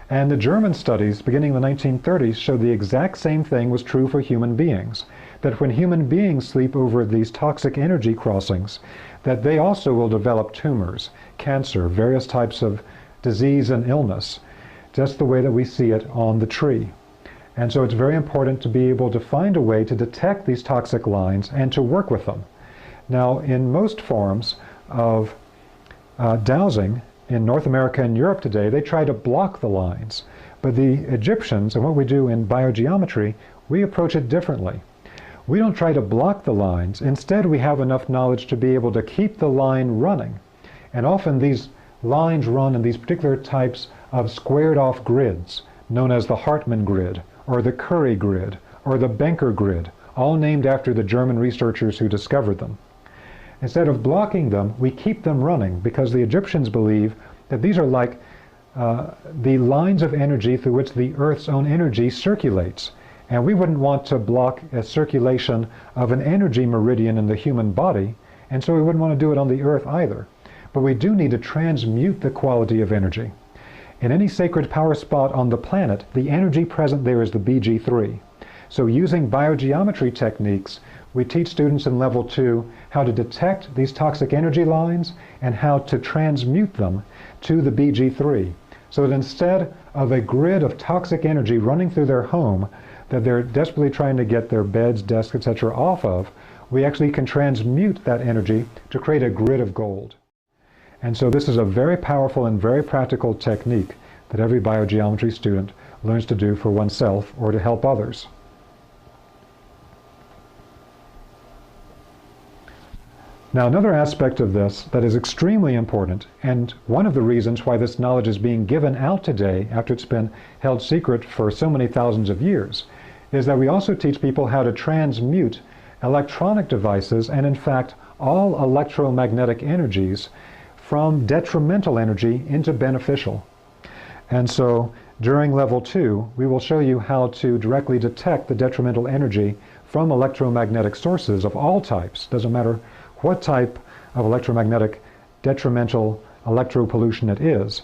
And the German studies beginning in the 1930s showed the exact same thing was true for human beings, that when human beings sleep over these toxic energy crossings, that they also will develop tumors, cancer, various types of disease and illness, just the way that we see it on the tree. And so it's very important to be able to find a way to detect these toxic lines and to work with them. Now, in most forms of dowsing in North America and Europe today, they try to block the lines. But the Egyptians, and what we do in biogeometry, we approach it differently. We don't try to block the lines. Instead, we have enough knowledge to be able to keep the line running. And often these lines run in these particular types of squared-off grids, known as the Hartmann grid, or the Curry grid, or the Benker grid, all named after the German researchers who discovered them. Instead of blocking them, we keep them running because the Egyptians believe that these are like the lines of energy through which the Earth's own energy circulates. And we wouldn't want to block a circulation of an energy meridian in the human body, and so we wouldn't want to do it on the Earth either. But we do need to transmute the quality of energy. In any sacred power spot on the planet, the energy present there is the BG3. So using biogeometry techniques, we teach students in level 2 how to detect these toxic energy lines and how to transmute them to the BG3. So that instead of a grid of toxic energy running through their home that they're desperately trying to get their beds, desks, etc. off of, we actually can transmute that energy to create a grid of gold. And so this is a very powerful and very practical technique that every biogeometry student learns to do for oneself or to help others. Now, another aspect of this that is extremely important, and one of the reasons why this knowledge is being given out today after it's been held secret for so many thousands of years, is that we also teach people how to transmute electronic devices and, in fact, all electromagnetic energies from detrimental energy into beneficial. And so, during level 2, we will show you how to directly detect the detrimental energy from electromagnetic sources of all types. Doesn't matter what type of electromagnetic detrimental electropollution it is.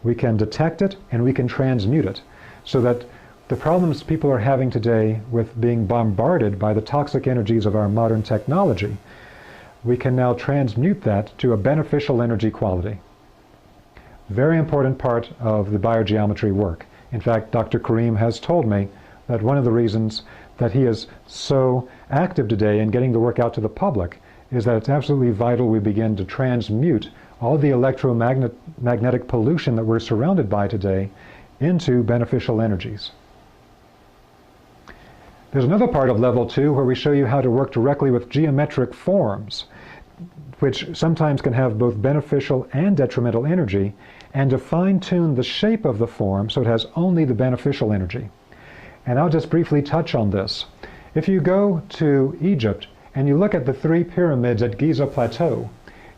We can detect it and we can transmute it so that the problems people are having today with being bombarded by the toxic energies of our modern technology, we can now transmute that to a beneficial energy quality. Very important part of the biogeometry work. In fact, Dr. Karim has told me that one of the reasons that he is so active today in getting the work out to the public is that it's absolutely vital we begin to transmute all the electromagnetic pollution that we're surrounded by today into beneficial energies. There's another part of level 2 where we show you how to work directly with geometric forms, which sometimes can have both beneficial and detrimental energy, and to fine-tune the shape of the form so it has only the beneficial energy. And I'll just briefly touch on this. If you go to Egypt and you look at the 3 pyramids at Giza Plateau,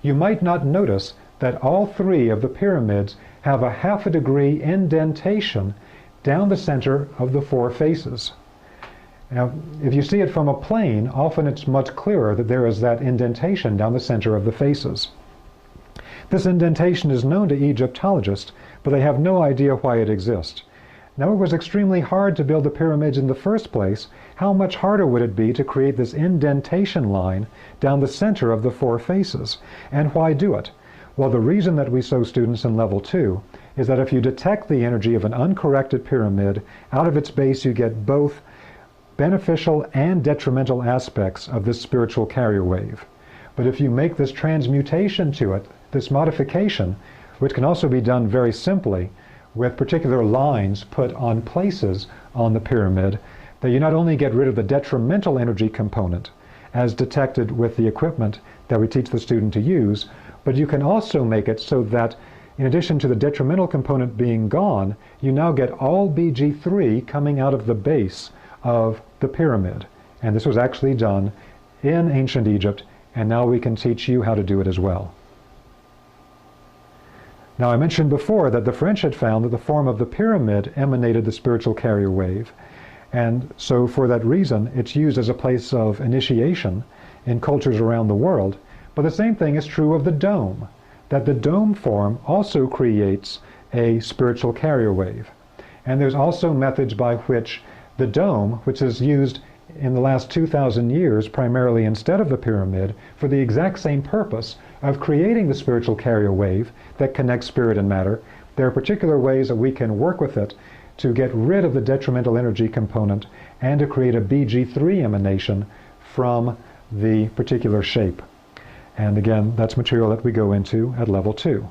you might not notice that all 3 of the pyramids have a ½ degree indentation down the center of the 4 faces. Now, if you see it from a plane, often it's much clearer that there is that indentation down the center of the faces. This indentation is known to Egyptologists, but they have no idea why it exists. Now, it was extremely hard to build the pyramids in the first place. How much harder would it be to create this indentation line down the center of the 4 faces? And why do it? Well, the reason that we show students in level 2 is that if you detect the energy of an uncorrected pyramid, out of its base you get both beneficial and detrimental aspects of this spiritual carrier wave. But if you make this transmutation to it, this modification, which can also be done very simply with particular lines put on places on the pyramid, that you not only get rid of the detrimental energy component as detected with the equipment that we teach the student to use, but you can also make it so that in addition to the detrimental component being gone, you now get all BG3 coming out of the base of the pyramid. And this was actually done in ancient Egypt, and now we can teach you how to do it as well. Now, I mentioned before that the French had found that the form of the pyramid emanated the spiritual carrier wave, and so for that reason it's used as a place of initiation in cultures around the world. But the same thing is true of the dome. that the dome form also creates a spiritual carrier wave. And there's also methods by which the dome, which is used in the last 2,000 years primarily instead of the pyramid, for the exact same purpose of creating the spiritual carrier wave that connects spirit and matter, there are particular ways that we can work with it to get rid of the detrimental energy component and to create a BG3 emanation from the particular shape. And again, that's material that we go into at level 2.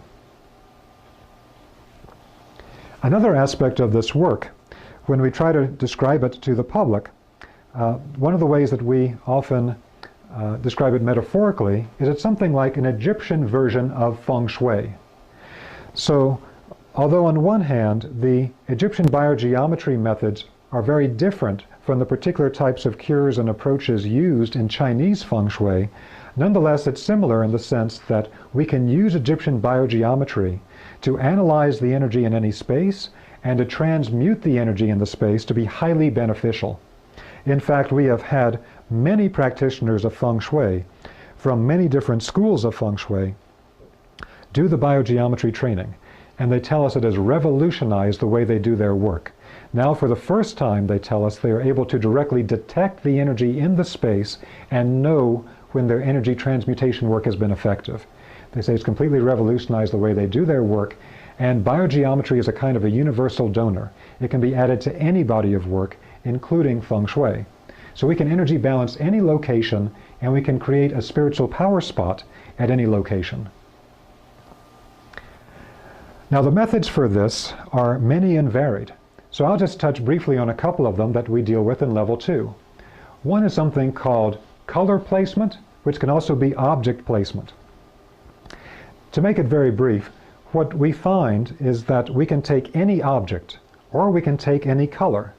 Another aspect of this work, when we try to describe it to the public, one of the ways that we often describe it metaphorically is it's something like an Egyptian version of Feng Shui. So, although on one hand the Egyptian biogeometry methods are very different from the particular types of cures and approaches used in Chinese Feng Shui, nonetheless it's similar in the sense that we can use Egyptian biogeometry to analyze the energy in any space and to transmute the energy in the space to be highly beneficial. In fact, we have had many practitioners of Feng Shui from many different schools of Feng Shui do the biogeometry training, and they tell us it has revolutionized the way they do their work. Now, for the first time, they tell us they are able to directly detect the energy in the space and know when their energy transmutation work has been effective. They say it's completely revolutionized the way they do their work, and biogeometry is a kind of a universal donor. It can be added to any body of work, including Feng Shui. So we can energy balance any location, and we can create a spiritual power spot at any location. Now the methods for this are many and varied. So I'll just touch briefly on a couple of them that we deal with in level 2. One is something called color placement, which can also be object placement. To make it very brief, what we find is that we can take any object, or we can take any color,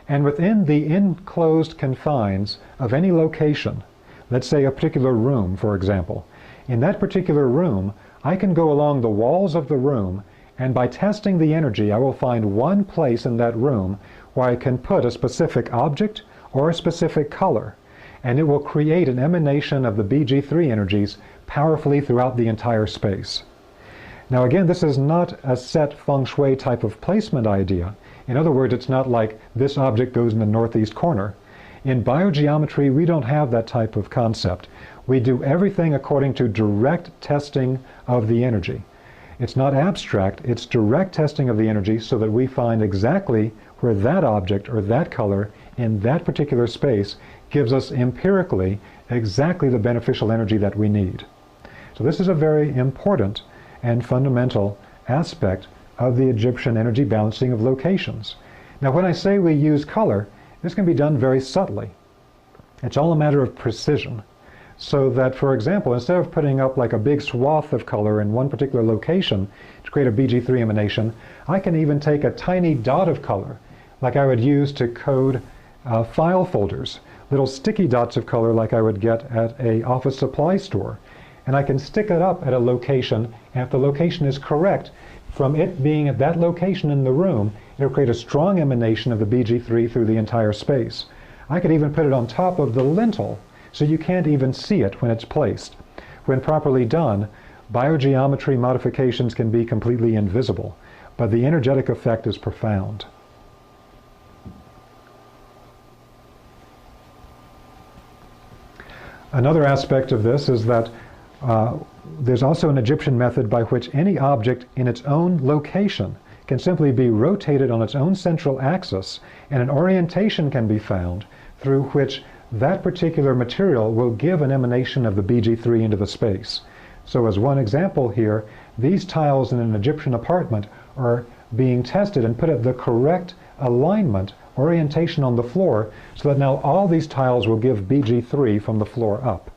and within the enclosed confines of any location, let's say a particular room, for example, in that particular room, I can go along the walls of the room, and by testing the energy, I will find one place in that room where I can put a specific object or a specific color, and it will create an emanation of the BG3 energies powerfully throughout the entire space. Now again, this is not a set Feng Shui type of placement idea. In other words, it's not like this object goes in the northeast corner. In biogeometry, we don't have that type of concept. We do everything according to direct testing of the energy. It's not abstract, it's direct testing of the energy so that we find exactly where that object or that color in that particular space gives us empirically exactly the beneficial energy that we need. So this is a very important and fundamental aspect of the Egyptian energy balancing of locations. Now when I say we use color, this can be done very subtly. It's all a matter of precision. So that, for example, instead of putting up like a big swath of color in one particular location to create a BG3 emanation, I can even take a tiny dot of color, like I would use to code file folders, little sticky dots of color like I would get at an office supply store. And I can stick it up at a location, and if the location is correct, from it being at that location in the room, it'll create a strong emanation of the BG3 through the entire space. I could even put it on top of the lintel, so you can't even see it when it's placed. When properly done, biogeometry modifications can be completely invisible, but the energetic effect is profound. Another aspect of this is that there's also an Egyptian method by which any object in its own location can simply be rotated on its own central axis, and an orientation can be found through which that particular material will give an emanation of the BG3 into the space. So as one example here, these tiles in an Egyptian apartment are being tested and put at the correct alignment, orientation on the floor, so that now all these tiles will give BG3 from the floor up.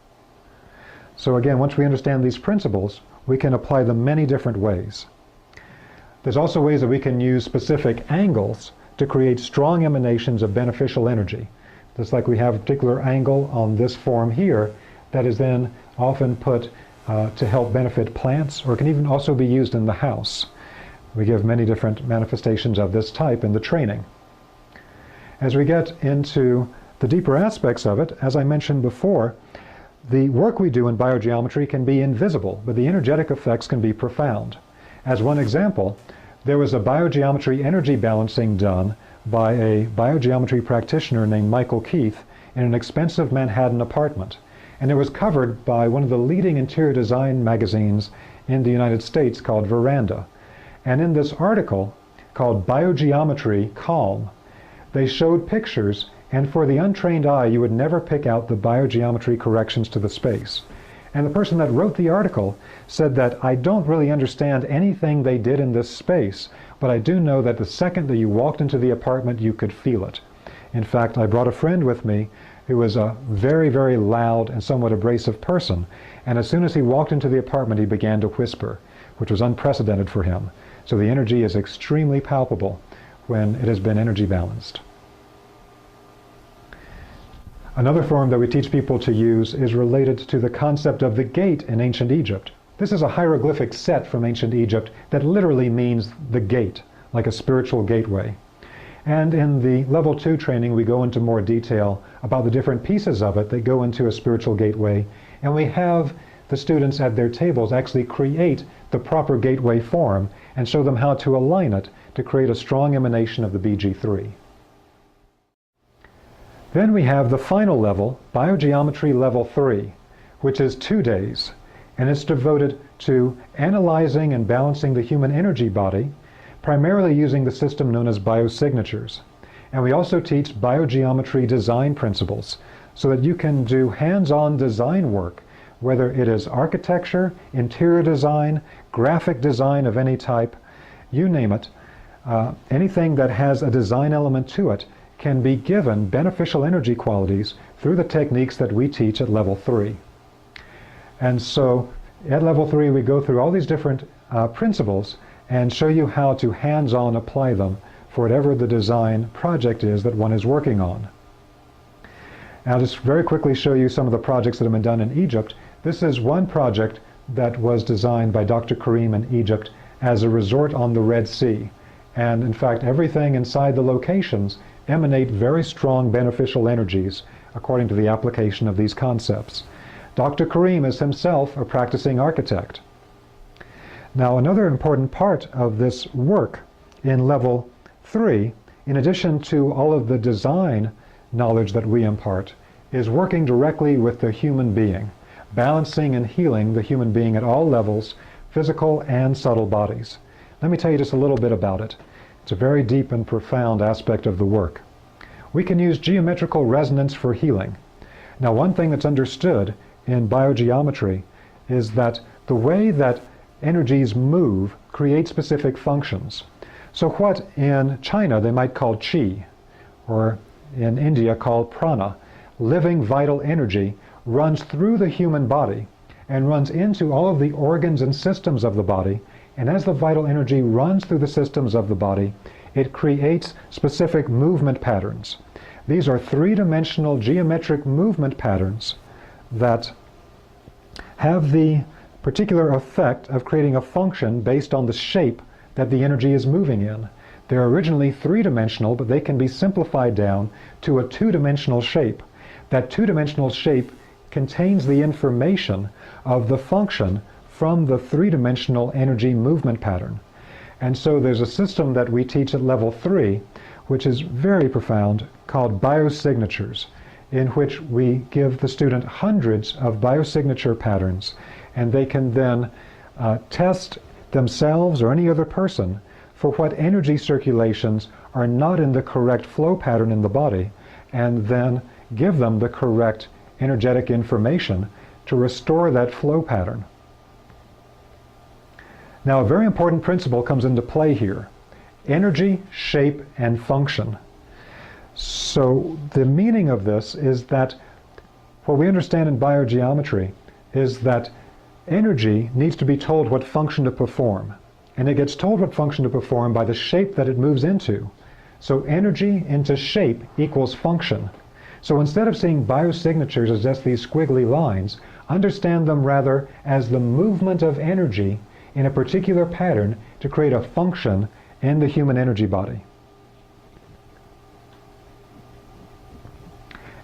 So again, once we understand these principles, we can apply them many different ways. There's also ways that we can use specific angles to create strong emanations of beneficial energy. Just like we have a particular angle on this form here that is then often put to help benefit plants, or it can even also be used in the house. We give many different manifestations of this type in the training. As we get into the deeper aspects of it, as I mentioned before, the work we do in biogeometry can be invisible, but the energetic effects can be profound. As one example, there was a biogeometry energy balancing done by a biogeometry practitioner named Michael Keith in an expensive Manhattan apartment. And it was covered by one of the leading interior design magazines in the United States called Veranda. And in this article, called Biogeometry Calm, they showed pictures, and for the untrained eye, you would never pick out the biogeometry corrections to the space. And the person that wrote the article said that, I don't really understand anything they did in this space, but I do know that the second that you walked into the apartment, you could feel it. In fact, I brought a friend with me who was a very, very loud and somewhat abrasive person, and as soon as he walked into the apartment, he began to whisper, which was unprecedented for him. So the energy is extremely palpable when it has been energy balanced. Another form that we teach people to use is related to the concept of the gate in ancient Egypt. This is a hieroglyphic set from ancient Egypt that literally means the gate, like a spiritual gateway. And in the level 2 training, we go into more detail about the different pieces of it that go into a spiritual gateway, and we have the students at their tables actually create the proper gateway form and show them how to align it to create a strong emanation of the BG3. Then we have the final level, Biogeometry Level 3, which is 2 days, and it's devoted to analyzing and balancing the human energy body, primarily using the system known as biosignatures. And we also teach biogeometry design principles, so that you can do hands-on design work, whether it is architecture, interior design, graphic design of any type, you name it. Anything that has a design element to it can be given beneficial energy qualities through the techniques that we teach at level 3. And so at level 3 we go through all these different principles and show you how to hands-on apply them for whatever the design project is that one is working on. I'll just very quickly show you some of the projects that have been done in Egypt. This is one project that was designed by Dr. Karima in Egypt as a resort on the Red Sea. And in fact, everything inside the locations emanate very strong beneficial energies according to the application of these concepts. Dr. Karima is himself a practicing architect. Now, another important part of this work in level 3, in addition to all of the design knowledge that we impart, is working directly with the human being, balancing and healing the human being at all levels, physical and subtle bodies. Let me tell you just a little bit about it. It's a very deep and profound aspect of the work. We can use geometrical resonance for healing. Now, one thing that's understood in biogeometry is that the way that energies move create specific functions. So what in China they might call qi, or in India called prana, living vital energy, runs through the human body and runs into all of the organs and systems of the body, and as the vital energy runs through the systems of the body, it creates specific movement patterns. These are three-dimensional geometric movement patterns that have the particular effect of creating a function based on the shape that the energy is moving in. They're originally three-dimensional, but they can be simplified down to a two-dimensional shape. That two-dimensional shape contains the information of the function from the three-dimensional energy movement pattern. And so there's a system that we teach at level 3, which is very profound, called biosignatures, in which we give the student hundreds of biosignature patterns, and they can then test themselves or any other person for what energy circulations are not in the correct flow pattern in the body, and then give them the correct energetic information to restore that flow pattern. Now, a very important principle comes into play here: energy, shape, and function. So the meaning of this is that what we understand in biogeometry is that energy needs to be told what function to perform, and it gets told what function to perform by the shape that it moves into. So energy into shape equals function. So instead of seeing biosignatures as just these squiggly lines, understand them rather as the movement of energy in a particular pattern to create a function in the human energy body.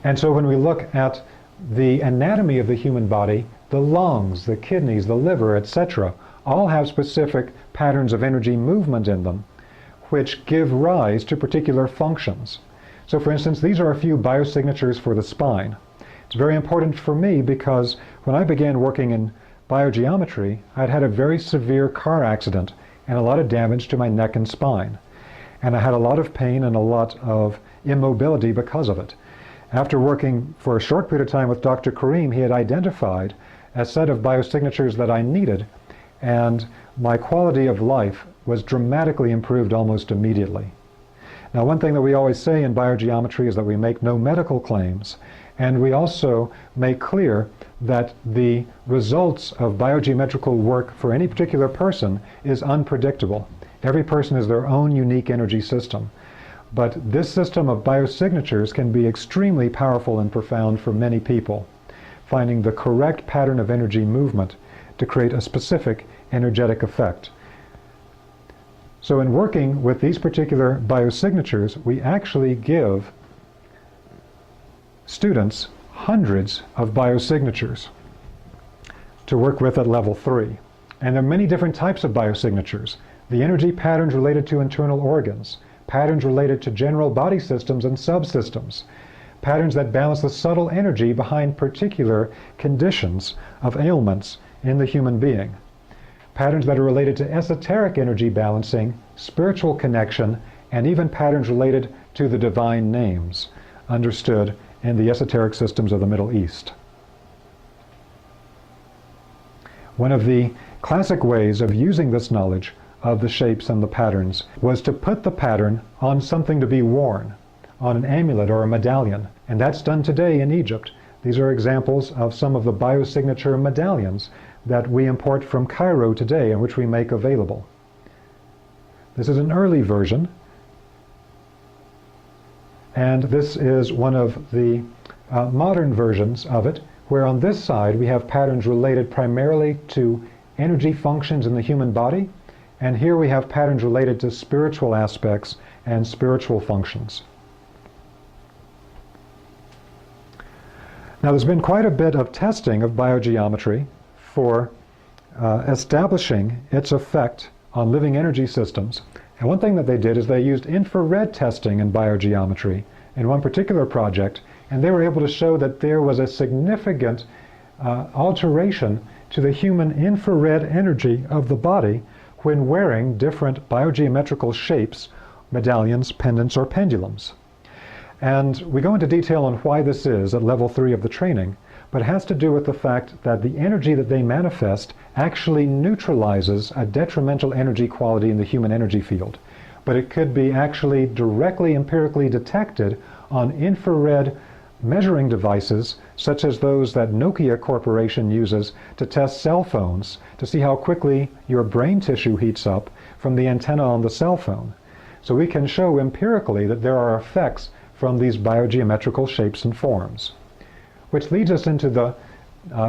And so when we look at the anatomy of the human body, the lungs, the kidneys, the liver, etc., all have specific patterns of energy movement in them, which give rise to particular functions. So for instance, these are a few biosignatures for the spine. It's very important for me because when I began working in biogeometry, I'd had a very severe car accident and a lot of damage to my neck and spine. And I had a lot of pain and a lot of immobility because of it. After working for a short period of time with Dr. Karim, he had identified a set of biosignatures that I needed, and my quality of life was dramatically improved almost immediately. Now, one thing that we always say in biogeometry is that we make no medical claims, and we also make clear that the results of biogeometrical work for any particular person is unpredictable. Every person has their own unique energy system. But this system of biosignatures can be extremely powerful and profound for many people, finding the correct pattern of energy movement to create a specific energetic effect. So in working with these particular biosignatures, we actually give students hundreds of biosignatures to work with at level 3. And there are many different types of biosignatures. The energy patterns related to internal organs, patterns related to general body systems and subsystems, patterns that balance the subtle energy behind particular conditions of ailments in the human being, patterns that are related to esoteric energy balancing, spiritual connection, and even patterns related to the divine names, understood in the esoteric systems of the Middle East. One of the classic ways of using this knowledge of the shapes and the patterns was to put the pattern on something to be worn, on an amulet or a medallion, and that's done today in Egypt. These are examples of some of the biosignature medallions that we import from Cairo today and which we make available. This is an early version, and this is one of the modern versions of it, where on this side we have patterns related primarily to energy functions in the human body, and here we have patterns related to spiritual aspects and spiritual functions. Now, there's been quite a bit of testing of biogeometry for establishing its effect on living energy systems. And one thing that they did is they used infrared testing in biogeometry in one particular project, and they were able to show that there was a significant alteration to the human infrared energy of the body when wearing different biogeometrical shapes, medallions, pendants, or pendulums. And we go into detail on why this is at level 3 of the training, but it has to do with the fact that the energy that they manifest actually neutralizes a detrimental energy quality in the human energy field. But it could be actually directly empirically detected on infrared measuring devices such as those that Nokia Corporation uses to test cell phones to see how quickly your brain tissue heats up from the antenna on the cell phone. So we can show empirically that there are effects from these biogeometrical shapes and forms. Which leads us into the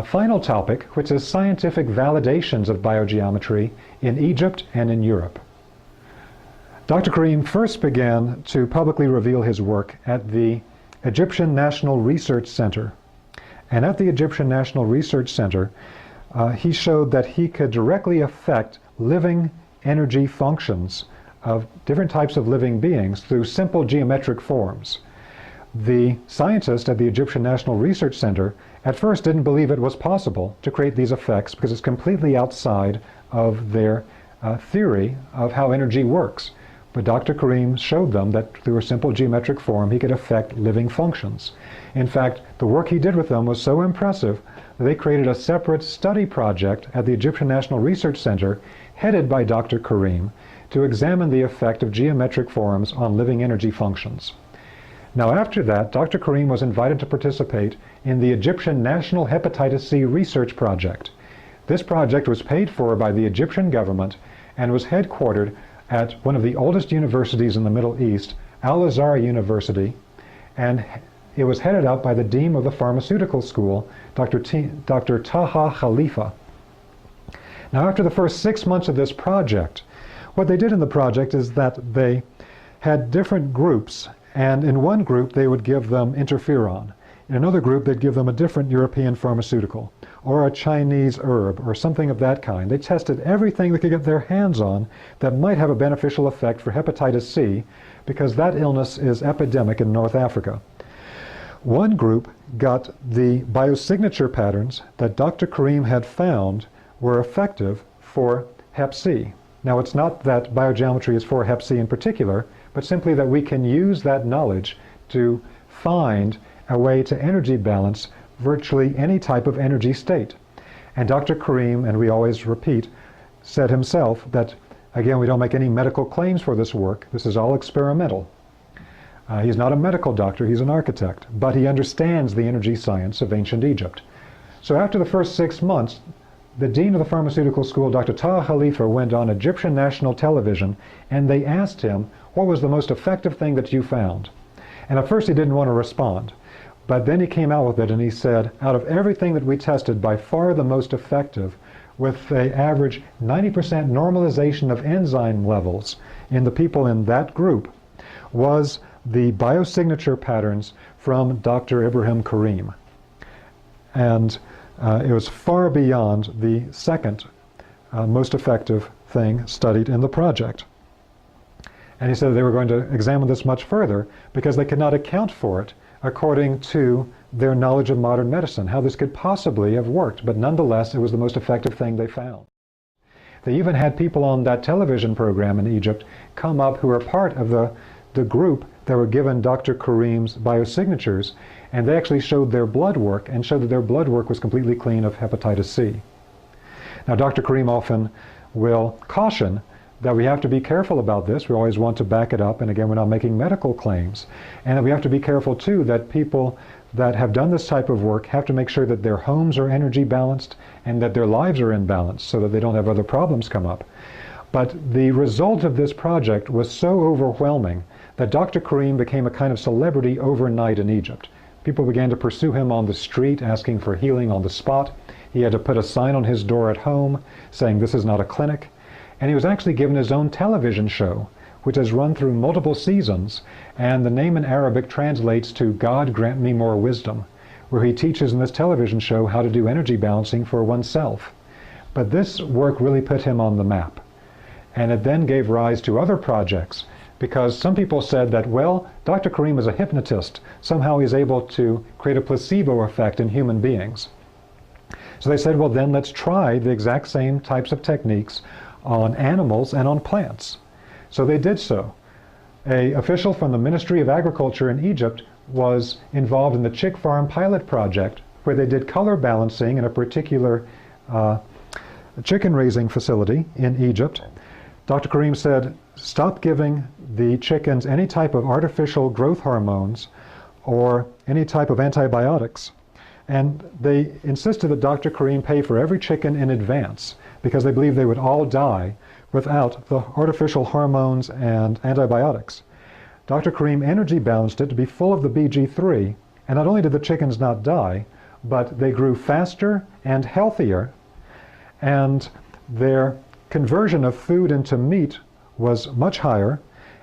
final topic, which is scientific validations of biogeometry in Egypt and in Europe. Dr. Karim first began to publicly reveal his work at the Egyptian National Research Center. And at the Egyptian National Research Center, he showed that he could directly affect living energy functions of different types of living beings through simple geometric forms. The scientist at the Egyptian National Research Center at first didn't believe it was possible to create these effects because it's completely outside of their theory of how energy works. But Dr. Karim showed them that through a simple geometric form he could affect living functions. In fact, the work he did with them was so impressive that they created a separate study project at the Egyptian National Research Center headed by Dr. Karim to examine the effect of geometric forms on living energy functions. Now after that, Dr. Karim was invited to participate in the Egyptian National Hepatitis C Research Project. This project was paid for by the Egyptian government and was headquartered at one of the oldest universities in the Middle East, Al-Azhar University, and it was headed up by the dean of the pharmaceutical school, Dr. Taha Khalifa. Now after the first 6 months of this project, what they did in the project is that they had different groups, and in one group they would give them interferon. In another group, they'd give them a different European pharmaceutical, or a Chinese herb, or something of that kind. They tested everything they could get their hands on that might have a beneficial effect for hepatitis C, because that illness is epidemic in North Africa. One group got the biosignature patterns that Dr. Karim had found were effective for Hep C. Now, it's not that biogeometry is for Hep C in particular, but simply that we can use that knowledge to find a way to energy balance virtually any type of energy state. And Dr. Karim, and we always repeat, said himself that, again, we don't make any medical claims for this work. This is all experimental. He's not a medical doctor, he's an architect, but he understands the energy science of ancient Egypt. So after the first 6 months, the dean of the pharmaceutical school, Dr. Taha Khalifa, went on Egyptian national television, and they asked him, what was the most effective thing that you found? And at first he didn't want to respond. But then he came out with it and he said, out of everything that we tested, by far the most effective, with an average 90% normalization of enzyme levels in the people in that group, was the biosignature patterns from Dr. Ibrahim Karim. And it was far beyond the second most effective thing studied in the project. And he said they were going to examine this much further because they could not account for it according to their knowledge of modern medicine, how this could possibly have worked, but nonetheless it was the most effective thing they found. They even had people on that television program in Egypt come up who were part of the group that were given Dr. Karim's biosignatures, and they actually showed their blood work and showed that their blood work was completely clean of hepatitis C. Now, Dr. Karim often will caution that we have to be careful about this. We always want to back it up, and again, we're not making medical claims. And we have to be careful too that people that have done this type of work have to make sure that their homes are energy balanced and that their lives are in balance so that they don't have other problems come up. But the result of this project was so overwhelming that Dr. Karim became a kind of celebrity overnight in Egypt. People began to pursue him on the street, asking for healing on the spot. He had to put a sign on his door at home saying, "This is not a clinic." And he was actually given his own television show, which has run through multiple seasons, and the name in Arabic translates to "God grant me more wisdom," where he teaches in this television show how to do energy balancing for oneself. But this work really put him on the map. And it then gave rise to other projects, because some people said that, well, Dr. Karim is a hypnotist. Somehow he's able to create a placebo effect in human beings. So they said, well, then let's try the exact same types of techniques on animals and on plants. So they did so. An official from the Ministry of Agriculture in Egypt was involved in the chick farm pilot project, where they did color balancing in a particular chicken raising facility in Egypt. Dr. Karim said, stop giving the chickens any type of artificial growth hormones or any type of antibiotics. And they insisted that Dr. Karim pay for every chicken in advance because they believed they would all die without the artificial hormones and antibiotics. Dr. Karim energy balanced it to be full of the BG3, and not only did the chickens not die, but they grew faster and healthier, and their conversion of food into meat was much higher,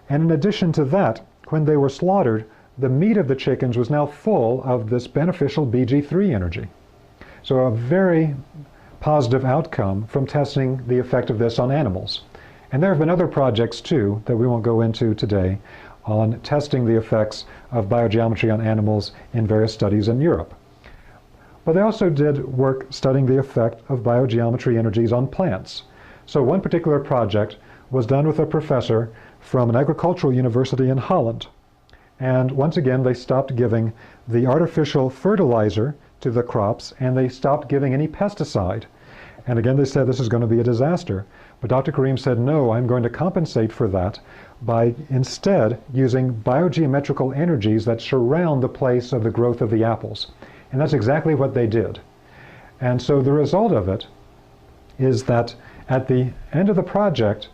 and in addition to that, when they were slaughtered, the meat of the chickens was now full of this beneficial BG3 energy. So a very positive outcome from testing the effect of this on animals. And there have been other projects too that we won't go into today on testing the effects of biogeometry on animals in various studies in Europe. But they also did work studying the effect of biogeometry energies on plants. So one particular project was done with a professor from an agricultural university in Holland. And once again, they stopped giving the artificial fertilizer to the crops, and they stopped giving any pesticide. And again, they said this is going to be a disaster. But Dr. Karim said, no, I'm going to compensate for that by instead using biogeometrical energies that surround the place of the growth of the apples. And that's exactly what they did. And so the result of it is that at the end of the project,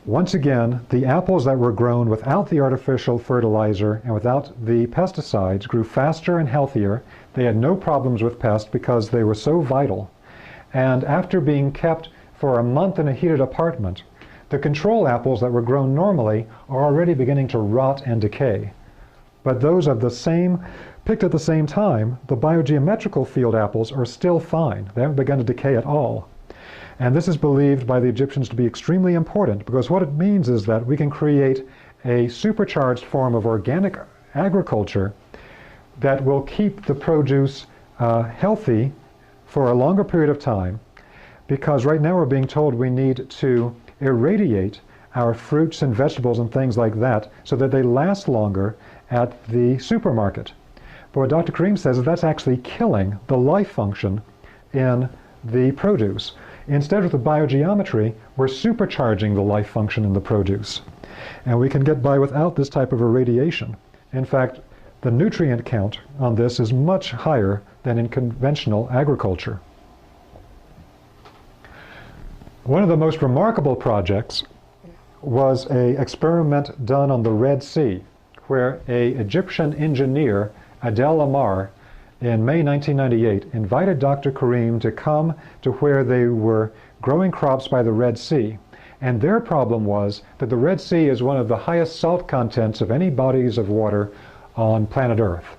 once again, the apples that were grown without the artificial fertilizer and without the pesticides grew faster and healthier. They had no problems with pests because they were so vital. And after being kept for a month in a heated apartment, the control apples that were grown normally are already beginning to rot and decay. but those of the same, picked at the same time, the biogeometrical field apples are still fine. They haven't begun to decay at all. And this is believed by the Egyptians to be extremely important, because what it means is that we can create a supercharged form of organic agriculture that will keep the produce healthy for a longer period of time, because right now we're being told we need to irradiate our fruits and vegetables and things like that so that they last longer at the supermarket. But what Dr. Karim says is that's actually killing the life function in the produce. Instead, with the biogeometry, we're supercharging the life function in the produce. And we can get by without this type of irradiation. In fact, the nutrient count on this is much higher than in conventional agriculture. One of the most remarkable projects was an experiment done on the Red Sea, where an Egyptian engineer, Adel Amar, in May 1998, invited Dr. Karim to come to where they were growing crops by the Red Sea. And their problem was that the Red Sea is one of the highest salt contents of any bodies of water on planet Earth.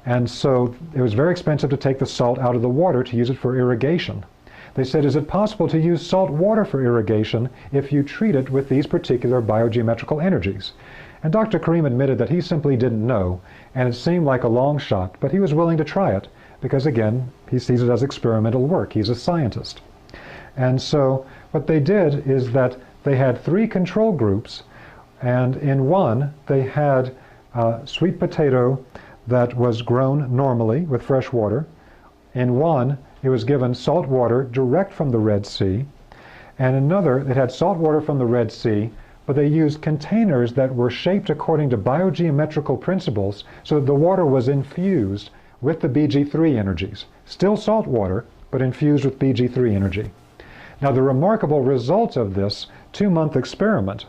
And so it was very expensive to take the salt out of the water to use it for irrigation. They said, is it possible to use salt water for irrigation if you treat it with these particular biogeometrical energies? And Dr. Karim admitted that he simply didn't know, and it seemed like a long shot, but he was willing to try it, because again, he sees it as experimental work. He's a scientist. And so what they did is that they had 3 control groups, and in one they had sweet potato that was grown normally with fresh water. In one, it was given salt water direct from the Red Sea, and another, it had salt water from the Red Sea, but they used containers that were shaped according to biogeometrical principles so that the water was infused with the BG3 energies. Still salt water, but infused with BG3 energy. Now, the remarkable result of this 2-month experiment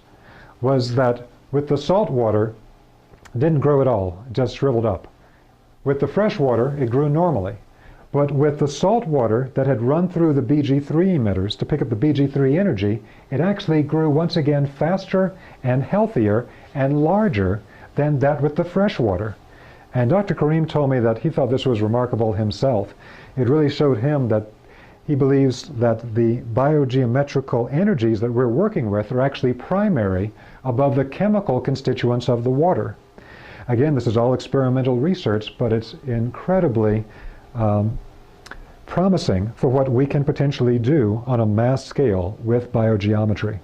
was that with the salt water, it didn't grow at all, it just shriveled up. With the fresh water, it grew normally. But with the salt water that had run through the BG3 emitters to pick up the BG3 energy, it actually grew once again faster and healthier and larger than that with the fresh water. And Dr. Karim told me that he thought this was remarkable himself. It really showed him that he believes that the biogeometrical energies that we're working with are actually primary above the chemical constituents of the water. Again, this is all experimental research, but it's incredibly promising for what we can potentially do on a mass scale with biogeometry.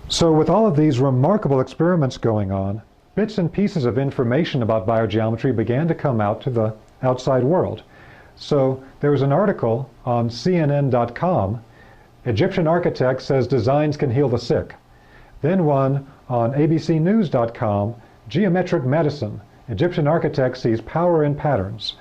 So with all of these remarkable experiments going on, bits and pieces of information about biogeometry began to come out to the outside world. So there was an article on CNN.com, Egyptian architect says designs can heal the sick. Then one on abcnews.com, geometric medicine, Egyptian architect sees power in patterns.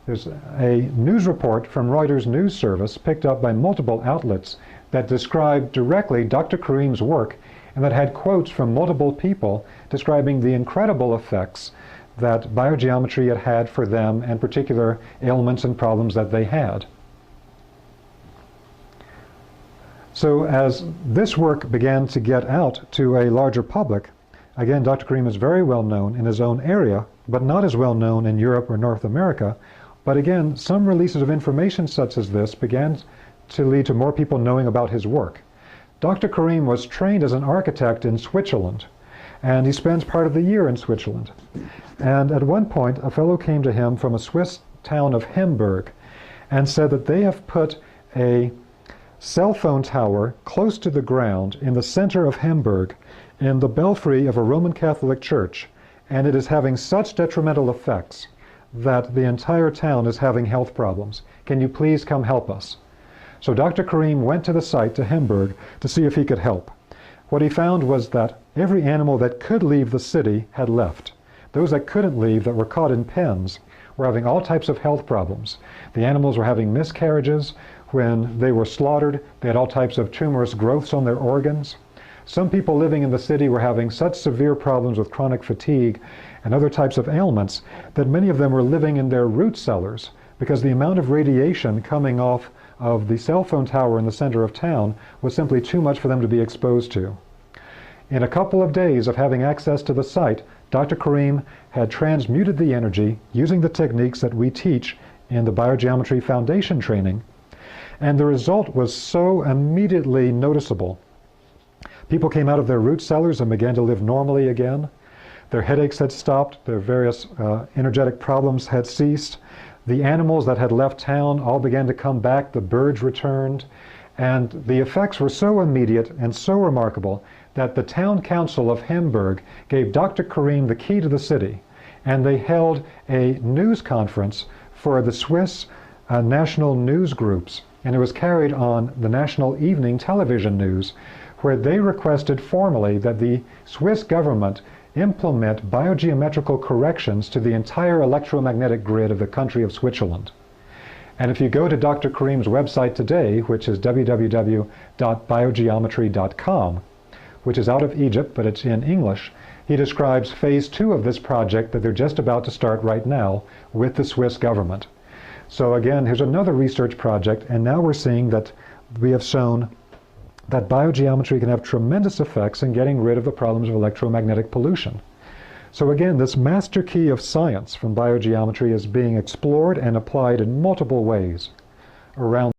There's a news report from Reuters News Service picked up by multiple outlets that described directly Dr. Karim's work and that had quotes from multiple people describing the incredible effects that biogeometry had had for them and particular ailments and problems that they had. So as this work began to get out to a larger public, again, Dr. Karim is very well known in his own area, but not as well known in Europe or North America. But again, some releases of information such as this began to lead to more people knowing about his work. Dr. Karim was trained as an architect in Switzerland, and he spends part of the year in Switzerland. And at one point, a fellow came to him from a Swiss town of Hamburg and said that they have put a cell phone tower close to the ground in the center of Hamburg in the belfry of a Roman Catholic church, and it is having such detrimental effects that the entire town is having health problems. Can you please come help us? So Dr. Karim went to the site to Hamburg to see if he could help. What he found was that every animal that could leave the city had left. Those that couldn't leave, that were caught in pens, were having all types of health problems. The animals were having miscarriages. When they were slaughtered, they had all types of tumorous growths on their organs. Some people living in the city were having such severe problems with chronic fatigue and other types of ailments that many of them were living in their root cellars because the amount of radiation coming off of the cell phone tower in the center of town was simply too much for them to be exposed to. In a couple of days of having access to the site, Dr. Karim had transmuted the energy using the techniques that we teach in the Biogeometry Foundation training, and the result was so immediately noticeable. People came out of their root cellars and began to live normally again. Their headaches had stopped, their various energetic problems had ceased. The animals that had left town all began to come back, the birds returned, and the effects were so immediate and so remarkable that the town council of Hamburg gave Dr. Karim the key to the city, and they held a news conference for the Swiss national news groups, and it was carried on the national evening television news, where they requested formally that the Swiss government implement biogeometrical corrections to the entire electromagnetic grid of the country of Switzerland. And if you go to Dr. Karim's website today, which is www.biogeometry.com, which is out of Egypt, but it's in English, he describes phase 2 of this project that they're just about to start right now with the Swiss government. So again, here's another research project, and now we're seeing that we have shown that biogeometry can have tremendous effects in getting rid of the problems of electromagnetic pollution. So again, this master key of science from biogeometry is being explored and applied in multiple ways around